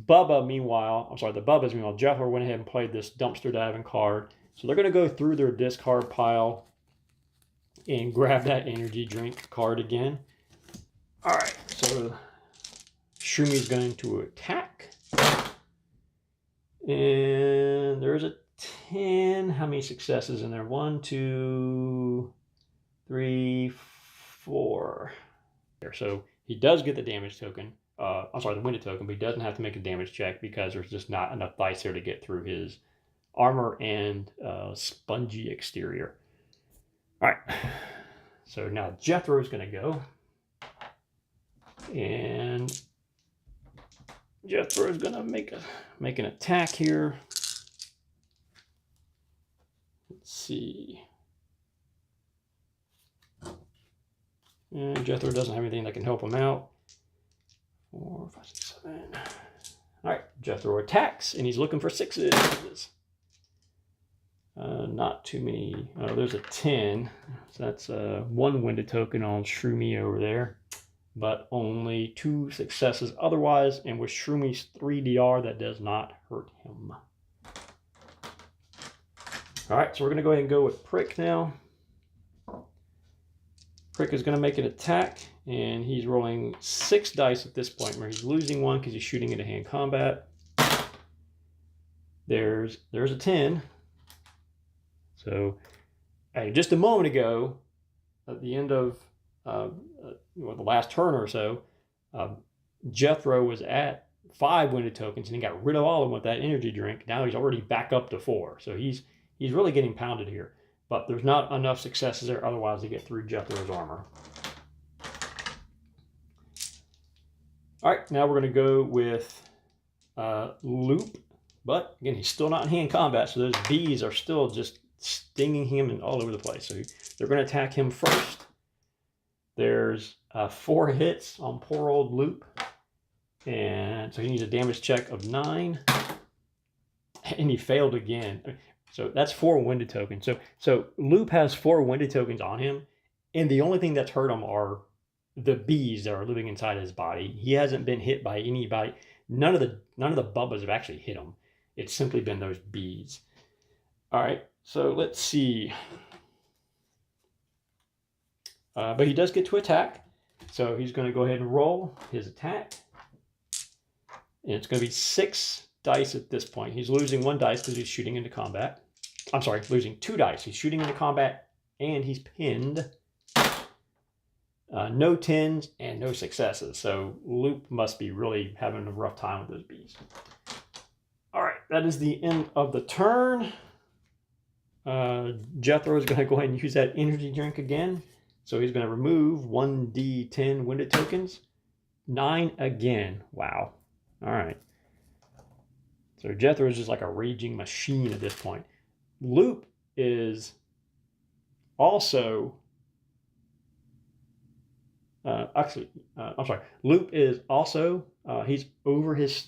A: Bubbas, meanwhile, Jethro went ahead and played this Dumpster Diving card. So they're going to go through their discard pile and grab that energy drink card again. All right, so Shroomy going to attack. And there's a 10. How many successes in there? 1, 2, 3, 4. So he does get the damage token. I'm sorry, the winded token, but he doesn't have to make a damage check because there's just not enough dice here to get through his armor and spongy exterior. All right, so now Jethro is going to go, and Jethro is going to make an attack here. Let's see. And Jethro doesn't have anything that can help him out. 4, 5, 6, 7. All right, Jethro attacks, and he's looking for 6s. Not too many. There's a 10. So that's 1 winded token on Shroomy over there, but only 2 successes otherwise. And with Shroomy's 3 DR, that does not hurt him. All right, so we're going to go ahead and go with Prick now. Prick is going to make an attack, and he's rolling 6 dice at this point, where he's losing 1 because he's shooting into hand combat. There's a 10. So, just a moment ago, at the end of the last turn or so, Jethro was at 5 winded tokens, and he got rid of all of them with that energy drink. Now he's already back up to 4. So he's really getting pounded here. But there's not enough successes there otherwise to get through Jethro's armor. All right, now we're going to go with Loop. But again, he's still not in hand combat, so those bees are still just stinging him and all over the place. So they're going to attack him first. There's 4 hits on poor old Loop. And so he needs a damage check of 9. And he failed again. So that's 4 winded tokens. So Loop has 4 winded tokens on him, and the only thing that's hurt him are the bees that are living inside his body. He hasn't been hit by anybody. None of the bubbas have actually hit him. It's simply been those bees. All right, so let's see. But he does get to attack, so he's going to go ahead and roll his attack, and it's going to be 6 dice at this point. He's losing 1 dice because he's shooting into combat. I'm sorry, losing 2 dice. He's shooting into combat, and he's pinned. No 10s and no successes. So Loop must be really having a rough time with those bees. All right, that is the end of the turn. Jethro is going to go ahead and use that energy drink again. So he's going to remove 1d10 winded tokens. 9 again. Wow. All right. So Jethro is just like a raging machine at this point. Loop is also... I'm sorry. Loop is also... he's over his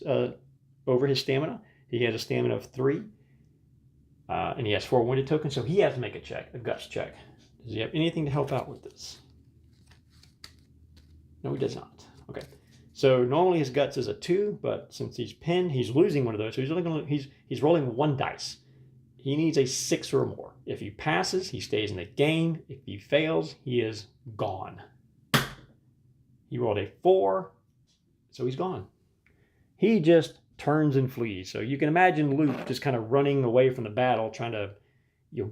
A: stamina. He has a stamina of 3. And he has 4 winded tokens, so he has to make a guts check. Does he have anything to help out with this? No, he does not. Okay. So normally his guts is a 2, but since he's pinned, he's losing 1 of those. So he's rolling 1 dice. He needs a 6 or more. If he passes, he stays in the game. If he fails, he is gone. He rolled a 4, so he's gone. He just turns and flees. So you can imagine Luke just kind of running away from the battle, trying to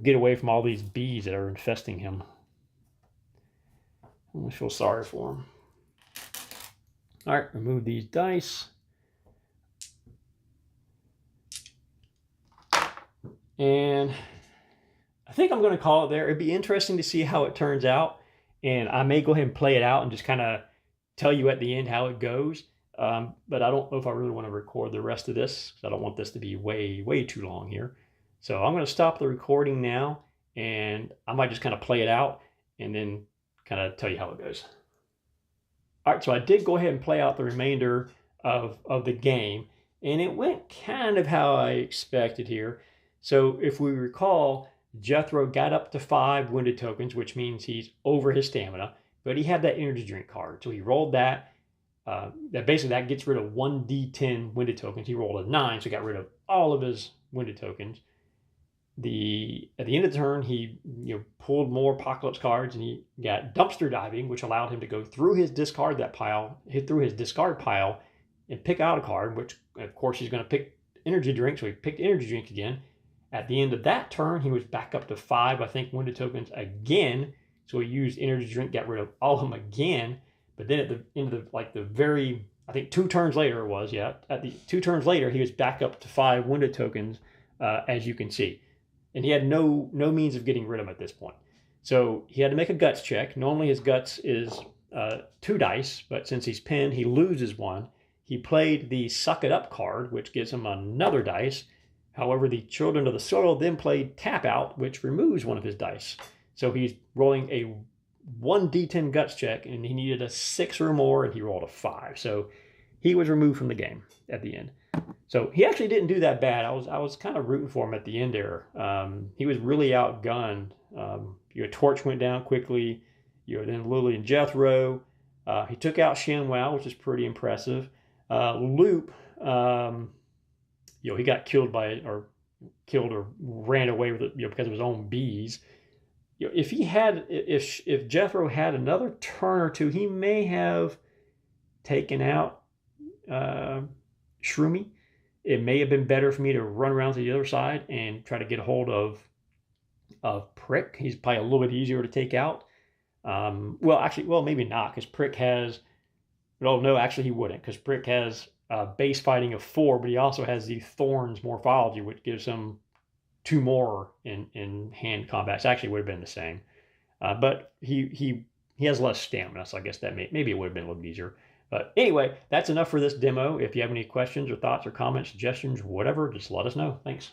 A: get away from all these bees that are infesting him. I feel sorry for him. All right, remove these dice. And I think I'm going to call it there. It'd be interesting to see how it turns out. And I may go ahead and play it out and just kind of tell you at the end how it goes. But I don't know if I really want to record the rest of this, because I don't want this to be way, way too long here. So I'm going to stop the recording now, and I might just kind of play it out and then kind of tell you how it goes. All right, so I did go ahead and play out the remainder of the game, and it went kind of how I expected here. So if we recall, Jethro got up to 5 winded tokens, which means he's over his stamina, but he had that energy drink card. So he rolled that. That gets rid of 1d10 winded tokens. He rolled a 9, so he got rid of all of his winded tokens. At the end of the turn, he pulled more Apocalypse cards, and he got dumpster diving, which allowed him to go through his discard pile, and pick out a card, which of course he's going to pick energy drink. So he picked energy drink again. At the end of that turn, he was back up to 5, I think, winded tokens again. So he used energy drink, got rid of all of them again. But then at the end of the very I think 2 turns later it was, yeah. At the 2 turns later, he was back up to 5 wounded tokens, as you can see. And he had no means of getting rid of them at this point. So he had to make a guts check. Normally his guts is 2 dice, but since he's pinned, he loses 1. He played the Suck It Up card, which gives him another dice. However, the Children of the Soil then played Tap Out, which removes 1 of his dice. So he's rolling a 1d10 guts check, and he needed a 6 or more, and he rolled a 5. So he was removed from the game at the end. So he actually didn't do that bad. I was kind of rooting for him at the end there. He was really outgunned. Your torch went down quickly. Then Lily and Jethro. He took out ShamWow, which is pretty impressive. Loop, he got killed or ran away with it, because of his own bees. If Jethro had another turn or two, he may have taken out Shroomy. It may have been better for me to run around to the other side and try to get a hold of Prick. He's probably a little bit easier to take out. Maybe not, because Prick has... Well, no, actually he wouldn't, because Prick has base fighting of 4, but he also has the Thorns Morphology, which gives him 2 more in hand combat. So actually, it would have been the same, but he has less stamina, so I guess that maybe it would have been a little easier. But anyway, that's enough for this demo. If you have any questions or thoughts or comments, suggestions, whatever, just let us know. Thanks.